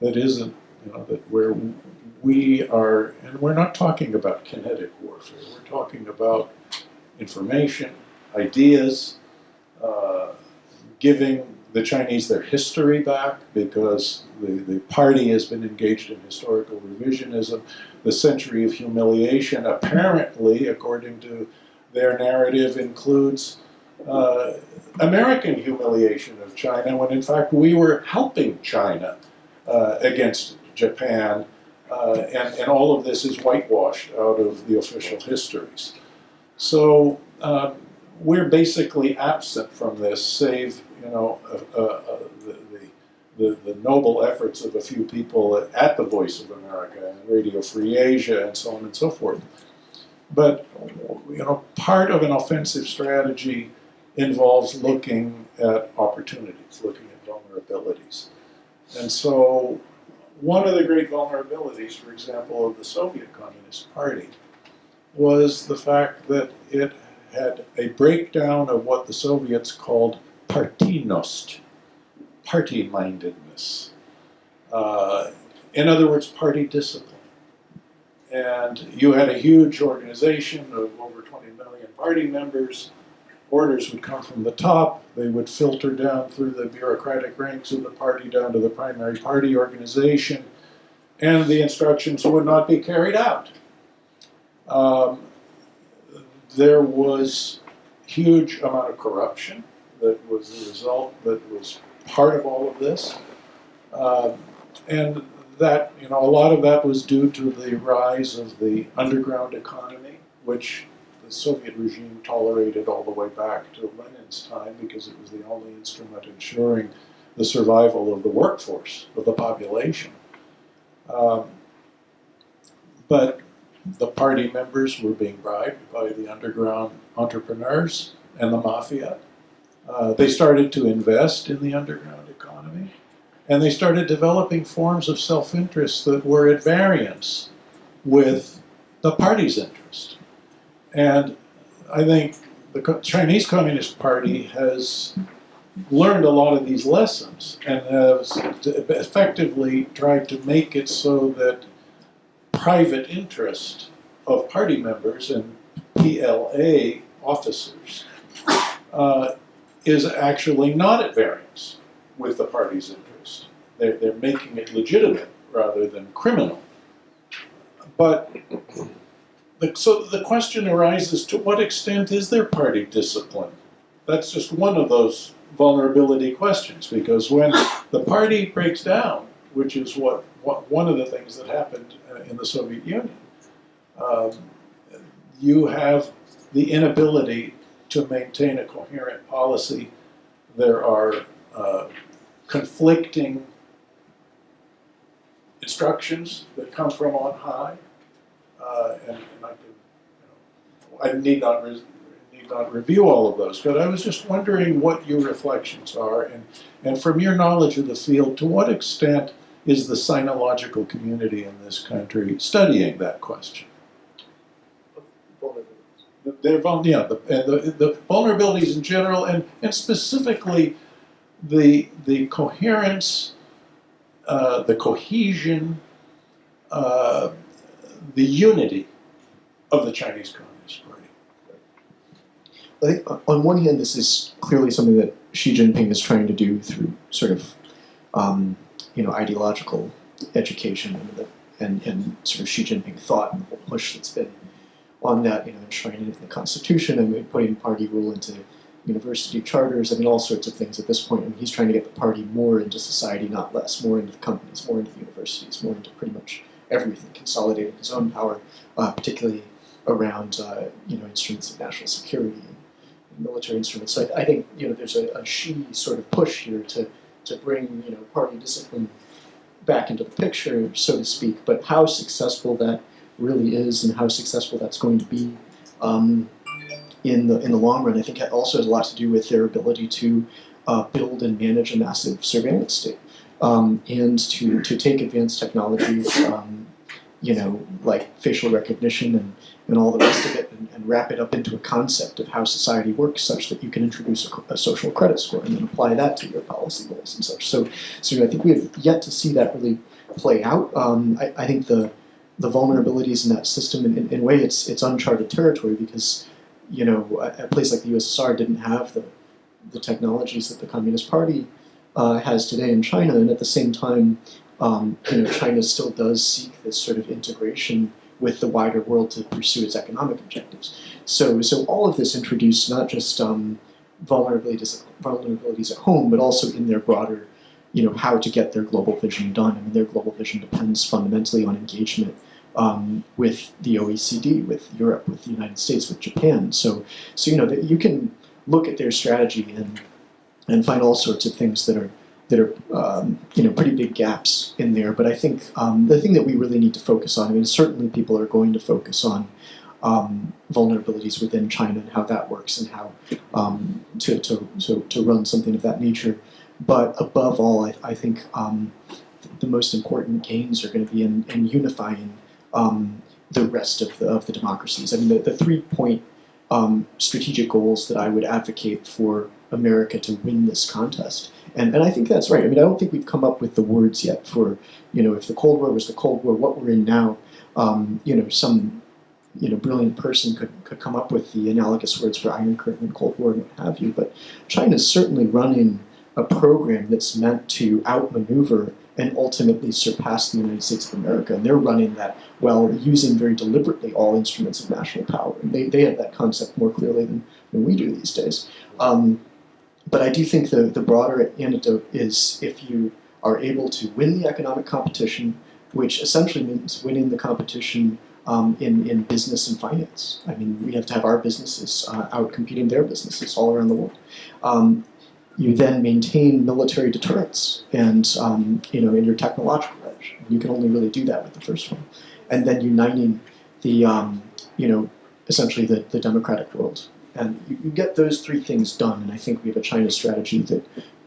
that isn't, that where we are, and we're not talking about kinetic warfare, we're talking about information, ideas, giving the Chinese their history back, because the party has been engaged in historical revisionism. The century of humiliation, apparently, according to their narrative, includes American humiliation of China, when in fact we were helping China against Japan, and all of this is whitewashed out of the official histories. So we're basically absent from this, save the noble efforts of a few people at the Voice of America and Radio Free Asia and so on and so forth. But part of an offensive strategy involves looking at opportunities, looking at vulnerabilities. And so one of the great vulnerabilities, for example, of the Soviet Communist Party was the fact that it had a breakdown of what the Soviets called partynost, party-mindedness. In other words, party discipline. And you had a huge organization of over 20 million party members. Orders would come from the top. They would filter down through the bureaucratic ranks of the party down to the primary party organization, and the instructions would not be carried out. There was huge amount of corruption that was the result, that was part of all of this. And that, a lot of that was due to the rise of the underground economy, which the Soviet regime tolerated all the way back to Lenin's time, because it was the only instrument ensuring the survival of the workforce, of the population. But the party members were being bribed by the underground entrepreneurs and the mafia. They started to invest in the underground economy, and they started developing forms of self-interest that were at variance with the party's interest. And I think the Chinese Communist Party has learned a lot of these lessons and has effectively tried to make it so that private interest of party members and PLA officers is actually not at variance with the party's interest. They're making it legitimate rather than criminal. But so the question arises, to what extent is there party discipline? That's just one of those vulnerability questions, because when the party breaks down, which is what one of the things that happened in the Soviet Union, you have the inability to maintain a coherent policy. There are conflicting instructions that come from on high, and I need not review all of those, but I was just wondering what your reflections are, and from your knowledge of the field, to what extent is the sinological community in this country studying that question? The vulnerabilities in general, and specifically the coherence, the cohesion, the unity of the Chinese Communist Party. I think on one hand, this is clearly something that Xi Jinping is trying to do through sort of, ideological education and sort of Xi Jinping thought and the whole push that's been on that, enshrining it in the Constitution and putting party rule into university charters, all sorts of things at this point. And he's trying to get the party more into society, not less, more into the companies, more into the universities, more into pretty much everything, consolidating his own power, particularly around, instruments of national security and military instruments. So I think, there's a Xi sort of push here to bring, party discipline back into the picture, so to speak. But how successful that really is and how successful that's going to be in the long run, I think it also has a lot to do with their ability to build and manage a massive surveillance state, and to take advanced technologies, like facial recognition and all the rest of it, and wrap it up into a concept of how society works, such that you can introduce a social credit score and then apply that to your policy goals and such. So I think we have yet to see that really play out. I think the vulnerabilities in that system, in a way, it's uncharted territory, because a place like the USSR didn't have the technologies that the Communist Party has today in China, and at the same time, China still does seek this sort of integration with the wider world to pursue its economic objectives. So all of this introduced not just vulnerabilities at home, but also in their broader, how to get their global vision done. Their global vision depends fundamentally on engagement with the OECD, with Europe, with the United States, with Japan. So you can look at their strategy and find all sorts of things that are pretty big gaps in there. But I think the thing that we really need to focus on, certainly people are going to focus on vulnerabilities within China and how that works and how to run something of that nature. But above all, I think the most important gains are going to be in unifying the rest of the democracies. The 3-point strategic goals that I would advocate for America to win this contest. And I think that's right. I don't think we've come up with the words yet for, if the Cold War was the Cold War, what we're in now, some brilliant person could come up with the analogous words for Iron Curtain and Cold War and what have you. But China's certainly running a program that's meant to outmaneuver and ultimately surpass the United States of America. And they're running that while using very deliberately all instruments of national power. And they have that concept more clearly than we do these days. But I do think the broader antidote is if you are able to win the economic competition, which essentially means winning the competition in business and finance. We have to have our businesses out competing their businesses all around the world. you then maintain military deterrence and in your technological edge. You can only really do that with the first one, and then uniting the essentially the democratic world. And you get those three things done, and I think we have a China strategy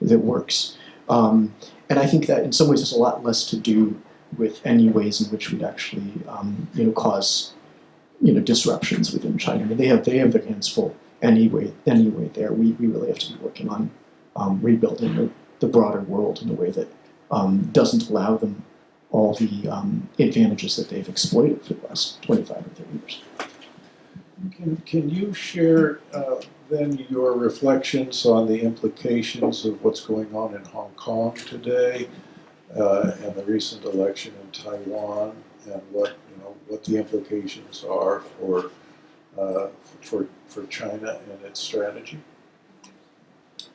that works. And I think that in some ways has a lot less to do with any ways in which we'd actually cause disruptions within China. I mean, they have their hands full anyway there. We really have to be working on rebuilding the broader world in a way that doesn't allow them all the advantages that they've exploited for the last 25 or 30 years. Can you share then your reflections on the implications of what's going on in Hong Kong today and the recent election in Taiwan, and what the implications are for China and its strategy?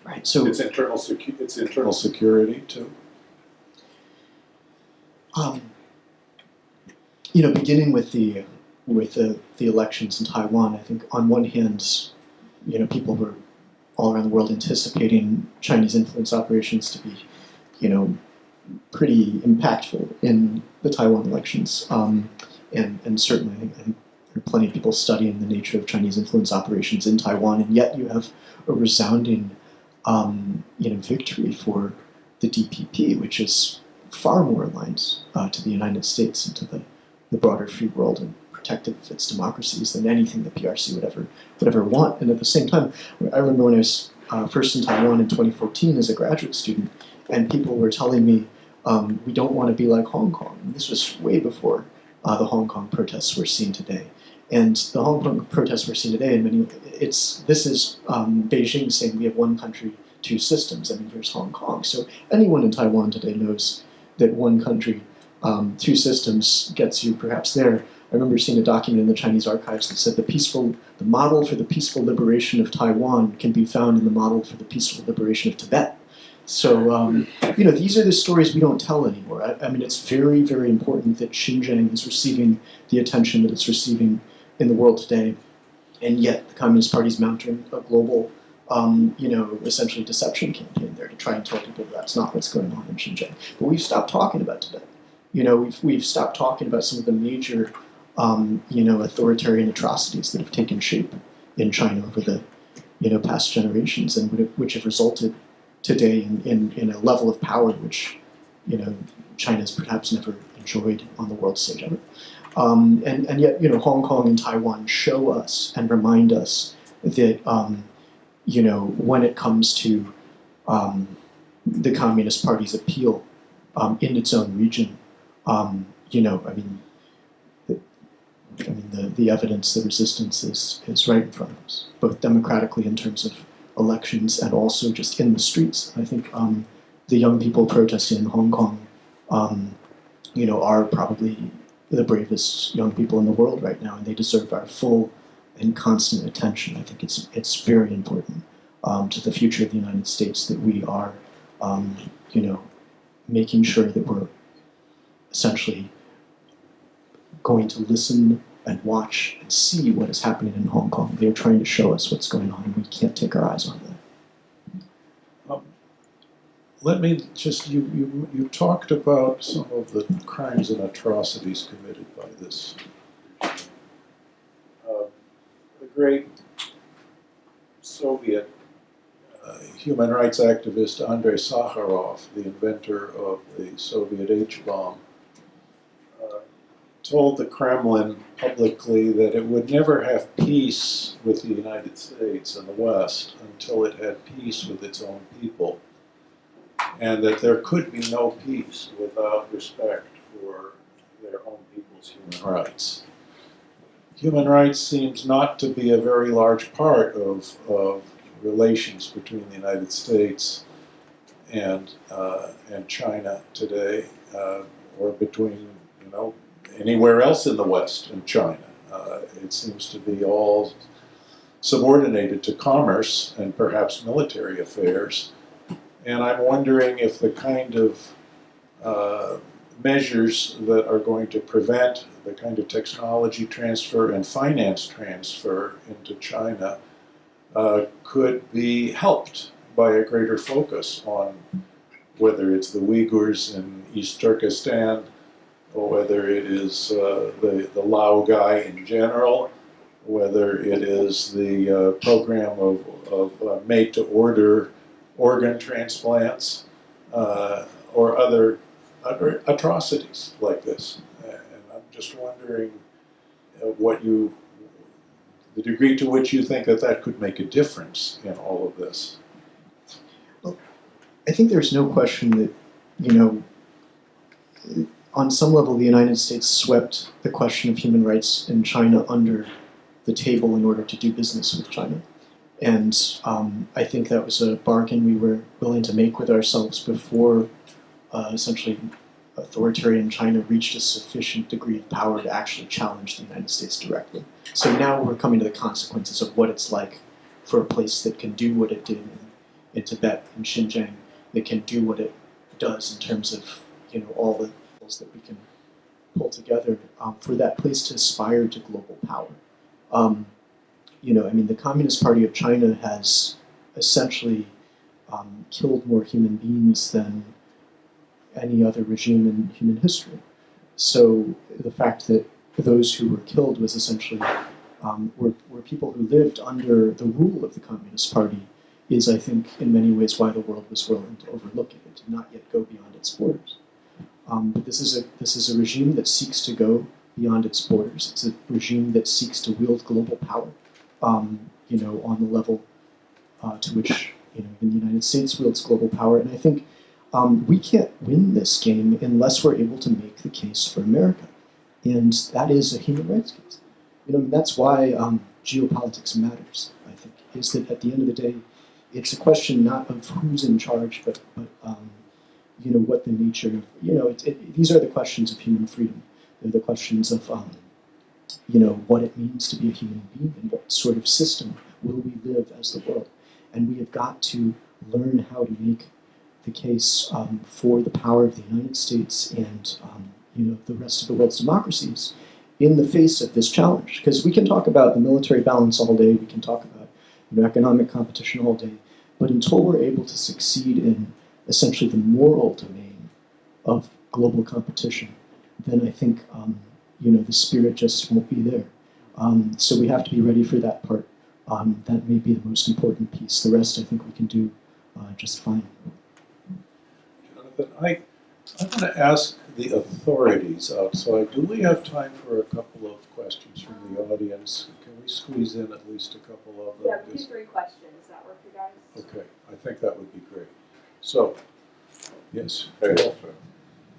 Right. So its internal security too. Beginning with the elections in Taiwan, I think on one hand, people were all around the world anticipating Chinese influence operations to be, pretty impactful in the Taiwan elections, and certainly I think there are plenty of people studying the nature of Chinese influence operations in Taiwan, and yet you have a resounding, victory for the DPP, which is far more aligned to the United States and to the broader free world and protective of its democracies than anything the PRC would ever want. And at the same time, I remember when I was first in Taiwan in 2014 as a graduate student, and people were telling me, we don't want to be like Hong Kong. And this was way before the Hong Kong protests we're seeing today. And the Hong Kong protests we're seeing today, this is Beijing saying we have one country, two systems. I mean, here's Hong Kong. So anyone in Taiwan today knows that one country, two systems gets you perhaps there. I remember seeing a document in the Chinese archives that said the model for the peaceful liberation of Taiwan can be found in the model for the peaceful liberation of Tibet. So, these are the stories we don't tell anymore. I mean, it's very, very important that Xinjiang is receiving the attention that it's receiving in the world today, and yet the Communist Party is mounting a global, essentially deception campaign there to try and tell people that's not what's going on in Xinjiang. But we've stopped talking about Tibet. We've stopped talking about some of the major, authoritarian atrocities that have taken shape in China over the, past generations, and which have resulted today in a level of power which, China's perhaps never enjoyed on the world stage ever. And yet, Hong Kong and Taiwan show us and remind us that, when it comes to the Communist Party's appeal in its own region, the evidence, the resistance is right in front of us, both democratically in terms of elections and also just in the streets. I think the young people protesting in Hong Kong, are probably the bravest young people in the world right now, and they deserve our full and constant attention. I think it's very important to the future of the United States that we are, making sure that we're essentially going to listen and watch and see what is happening in Hong Kong. They're trying to show us what's going on, and we can't take our eyes off that. Let me just, you talked about some of the crimes and atrocities committed by this. The great Soviet human rights activist Andrei Sakharov, the inventor of the Soviet H-bomb, told the Kremlin publicly that it would never have peace with the United States and the West until it had peace with its own people, and that there could be no peace without respect for their own people's human rights. Human rights seems not to be a very large part of relations between the United States and China today, or between, anywhere else in the West and China. It seems to be all subordinated to commerce and perhaps military affairs. And I'm wondering if the kind of measures that are going to prevent the kind of technology transfer and finance transfer into China could be helped by a greater focus on whether it's the Uyghurs in East Turkestan, or whether it is the Lao guy in general, whether it is the program of made-to-order organ transplants, or other atrocities like this. And I'm just wondering the degree to which you think that that could make a difference in all of this. Well, I think there's no question that, on some level, the United States swept the question of human rights in China under the table in order to do business with China. And I think that was a bargain we were willing to make with ourselves before essentially authoritarian China reached a sufficient degree of power to actually challenge the United States directly. So now we're coming to the consequences of what it's like for a place that can do what it did in Tibet and Xinjiang, that can do what it does in terms of all the things that we can pull together for that place to aspire to global power. The Communist Party of China has essentially killed more human beings than any other regime in human history. So the fact that those who were killed was essentially were people who lived under the rule of the Communist Party is, I think, in many ways why the world was willing to overlook it. It did not yet go beyond its borders. But this is a regime that seeks to go beyond its borders. It's a regime that seeks to wield global power, on the level to which the United States wields global power. And I think we can't win this game unless we're able to make the case for America, and that is a human rights case. That's why geopolitics matters. I think is that at the end of the day, it's a question not of who's in charge, but what the nature of these are the questions of human freedom. They're the questions of what it means to be a human being and what sort of system will we live as the world. And we have got to learn how to make the case for the power of the United States and the rest of the world's democracies in the face of this challenge. Because we can talk about the military balance all day, we can talk about economic competition all day, but until we're able to succeed in essentially the moral domain of global competition, then I think the spirit just won't be there. So we have to be ready for that part. That may be the most important piece. The rest I think we can do just fine. Jonathan, I want to ask the authorities outside, do we have time for a couple of questions from the audience? Can we squeeze in at least a couple of them? Yeah, we do 3 questions. Does that work for you guys? Okay, I think that would be great. So, yes. Very well, sir.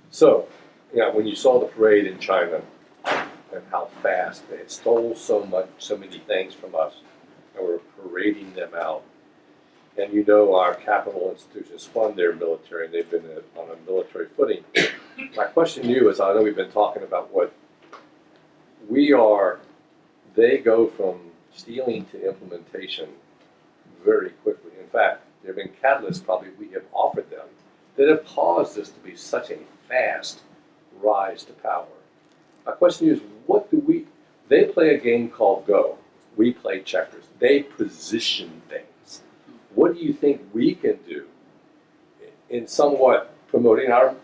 So, when you saw the parade in China and how fast they had stole so many things from us, and were parading them out, and our capital institutions fund their military, and they've been on a military footing. My question to you is, I know we've been talking about what they go from stealing to implementation very quickly. In fact, there have been catalysts probably we have offered them that have caused this to be such a fast rise to power. My question to you is, they play a game called Go. We play checkers. They position things. What do you think we can do in somewhat promoting our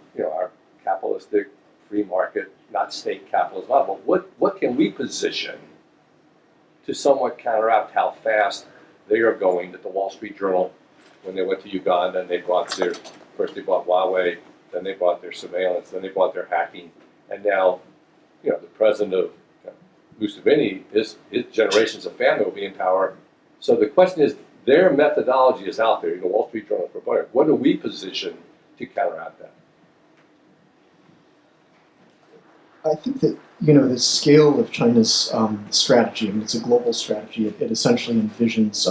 capitalistic free market, not state capitalism, but what can we position to somewhat counteract how fast they are going? That the Wall Street Journal, when they went to Uganda and first they bought Huawei, then they bought their surveillance, then they bought their hacking, and now, the president of Museveni, his generations of family will be in power. So the question is, their methodology is out there. The Wall Street Journal proponent. What do we position to counteract that? I think that the scale of China's strategy. I mean, it's a global strategy. It essentially envisions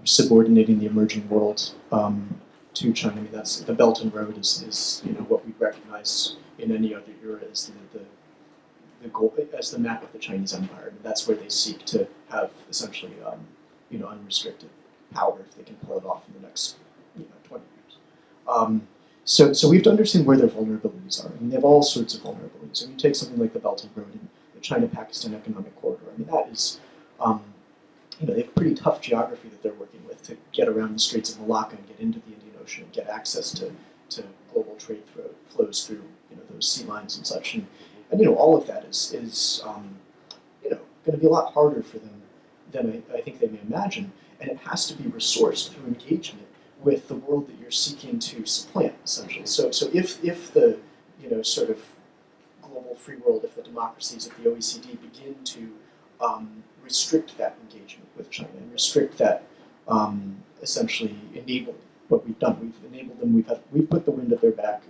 subordinating the emerging world to China. I mean, that's the Belt and Road is what we recognize in any other era as the goal, as the map of the Chinese Empire. And that's where they seek to have essentially unrestricted power if they can pull it off in the next 20 years. So we have to understand where their vulnerabilities are. I mean, they have all sorts of vulnerabilities. I mean, take something like the Belt and Road and the China-Pakistan Economic Corridor. I mean, that is they have pretty tough geography that they're working with to get around the Straits of Malacca and get into the Indian Ocean and get access to global trade flows through those sea lines and such. And all of that is going to be a lot harder for them than I think they may imagine. And it has to be resourced through engagement with the world that you're seeking to supplant, essentially. So if the sort of global free world, if the democracies of the OECD begin to restrict that engagement with China and restrict that, essentially enable what we've done. We've enabled them. We've put the wind at their back.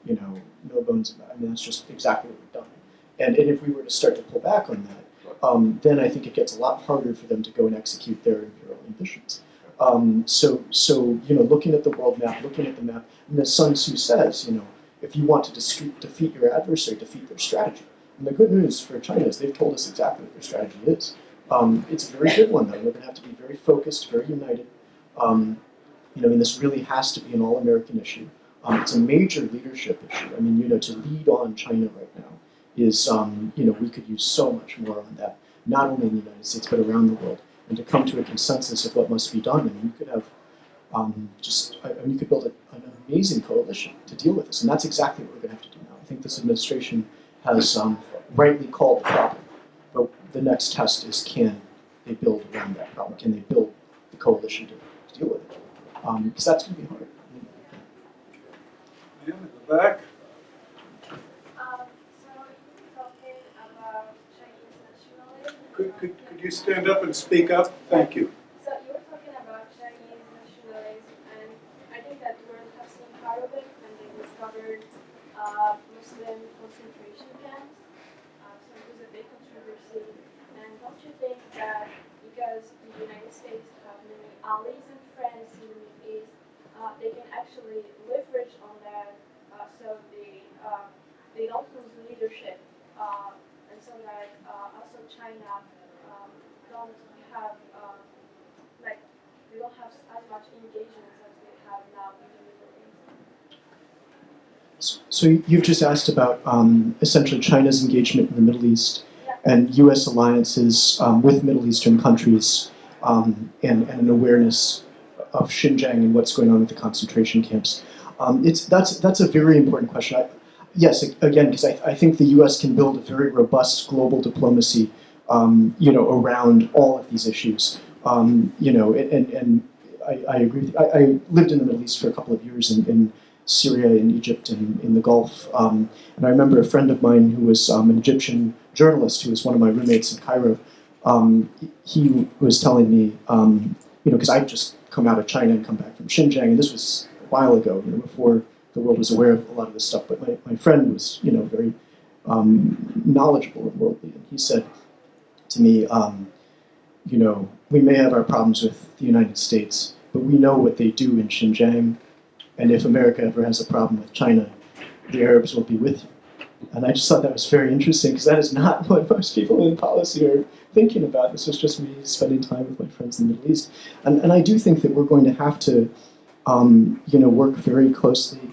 No bones about it. I mean, that's just exactly what we've done. And if we were to start to pull back on that, then I think it gets a lot harder for them to go and execute their imperial ambitions. So looking at the world map, looking at the map, and as Sun Tzu says, if you want to defeat your adversary, defeat their strategy. And the good news for China is they've told us exactly what their strategy is. It's a very good one, though. We're going to have to be very focused, very united. And this really has to be an all-American issue. It's a major leadership issue. I mean, to lead on China right now is, we could use so much more on that, not only in the United States, but around the world, and to come to a consensus of what must be done. And you could have you could build an amazing coalition to deal with this, and that's exactly what we're going to have to do now. I think this administration has rightly called the problem, but the next test is, can they build around that problem? Can they build the coalition to deal with it? Because that's going to be hard. Ma'am, in the back. So you're talking about Chinese nationalism. Could you stand up and speak up? Thank you. So you were talking about Chinese nationalism, and I think that the world has seen part of it when they discovered Muslim concentration camps. So it was a big controversy. And don't you think that because the United States have many allies and friends in the Middle East, they can actually leverage on that, so they don't lose leadership, and so that also China don't have they don't have as much engagement as they have now in the Middle East. So you've just asked about essentially China's engagement in the Middle East Yeah. and U.S. alliances with Middle Eastern countries and an awareness of Xinjiang and what's going on with the concentration camps. That's a very important question. Yes, again, because I think the U.S. can build a very robust global diplomacy, around all of these issues. And I agree with you. I lived in the Middle East for a couple of years in Syria, in Egypt, and in the Gulf. And I remember a friend of mine who was an Egyptian journalist who was one of my roommates in Cairo. He was telling me, because I'd just come out of China and come back from Xinjiang, and this was a while ago, before the world was aware of a lot of this stuff. But my friend was, very knowledgeable and worldly, and he said to me, we may have our problems with the United States, but we know what they do in Xinjiang, and if America ever has a problem with China, the Arabs will be with you. And I just thought that was very interesting, because that is not what most people in policy are thinking about. This was just me spending time with my friends in the Middle East. And I do think that we're going to have to, work very closely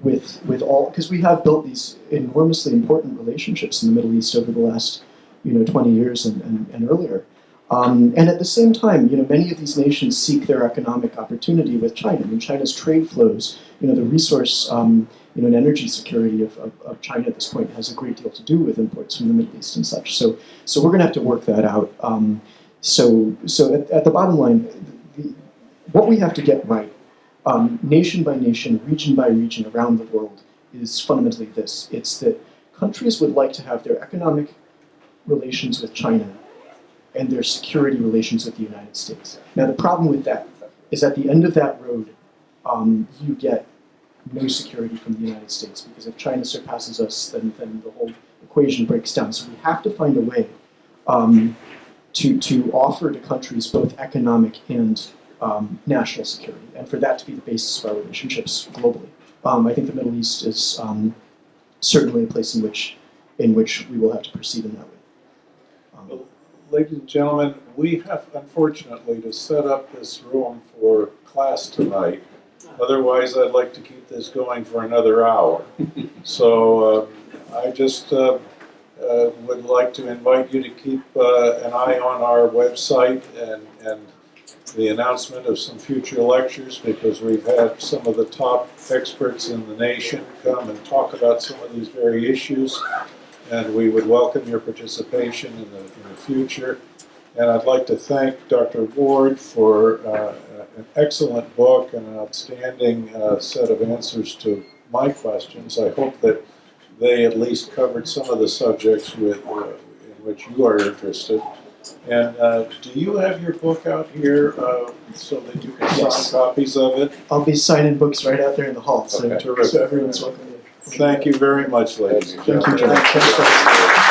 with all, because we have built these enormously important relationships in the Middle East over the last, 20 years and earlier. And at the same time, many of these nations seek their economic opportunity with China. I mean, China's trade flows, the resource, and energy security of China at this point has a great deal to do with imports from the Middle East and such. So we're going to have to work that out. So at the bottom line, what we have to get right, nation by nation, region by region around the world, is fundamentally this. It's that countries would like to have their economic relations with China and their security relations with the United States. Now, the problem with that is at the end of that road, you get no security from the United States, because if China surpasses us, then the whole equation breaks down. So we have to find a way to offer to countries both economic and national security, and for that to be the basis of our relationships globally. I think the Middle East is certainly a place in which we will have to proceed in that way. Ladies and gentlemen, we have, unfortunately, to set up this room for class tonight. Otherwise, I'd like to keep this going for another hour. So I just would like to invite you to keep an eye on our website and the announcement of some future lectures, because we've had some of the top experts in the nation come and talk about some of these very issues, and we would welcome your participation in the future. And I'd like to thank Dr. Ward for an excellent book and an outstanding set of answers to my questions. I hope that they at least covered some of the subjects in which you are interested. And do you have your book out here so that you can Yes. sign copies of it? I'll be signing books right out there in the hall, so, Okay. Terrific. so everyone's welcome to. Thank you very much, ladies and Thank you, gentlemen. Thank you, John. Thanks, guys.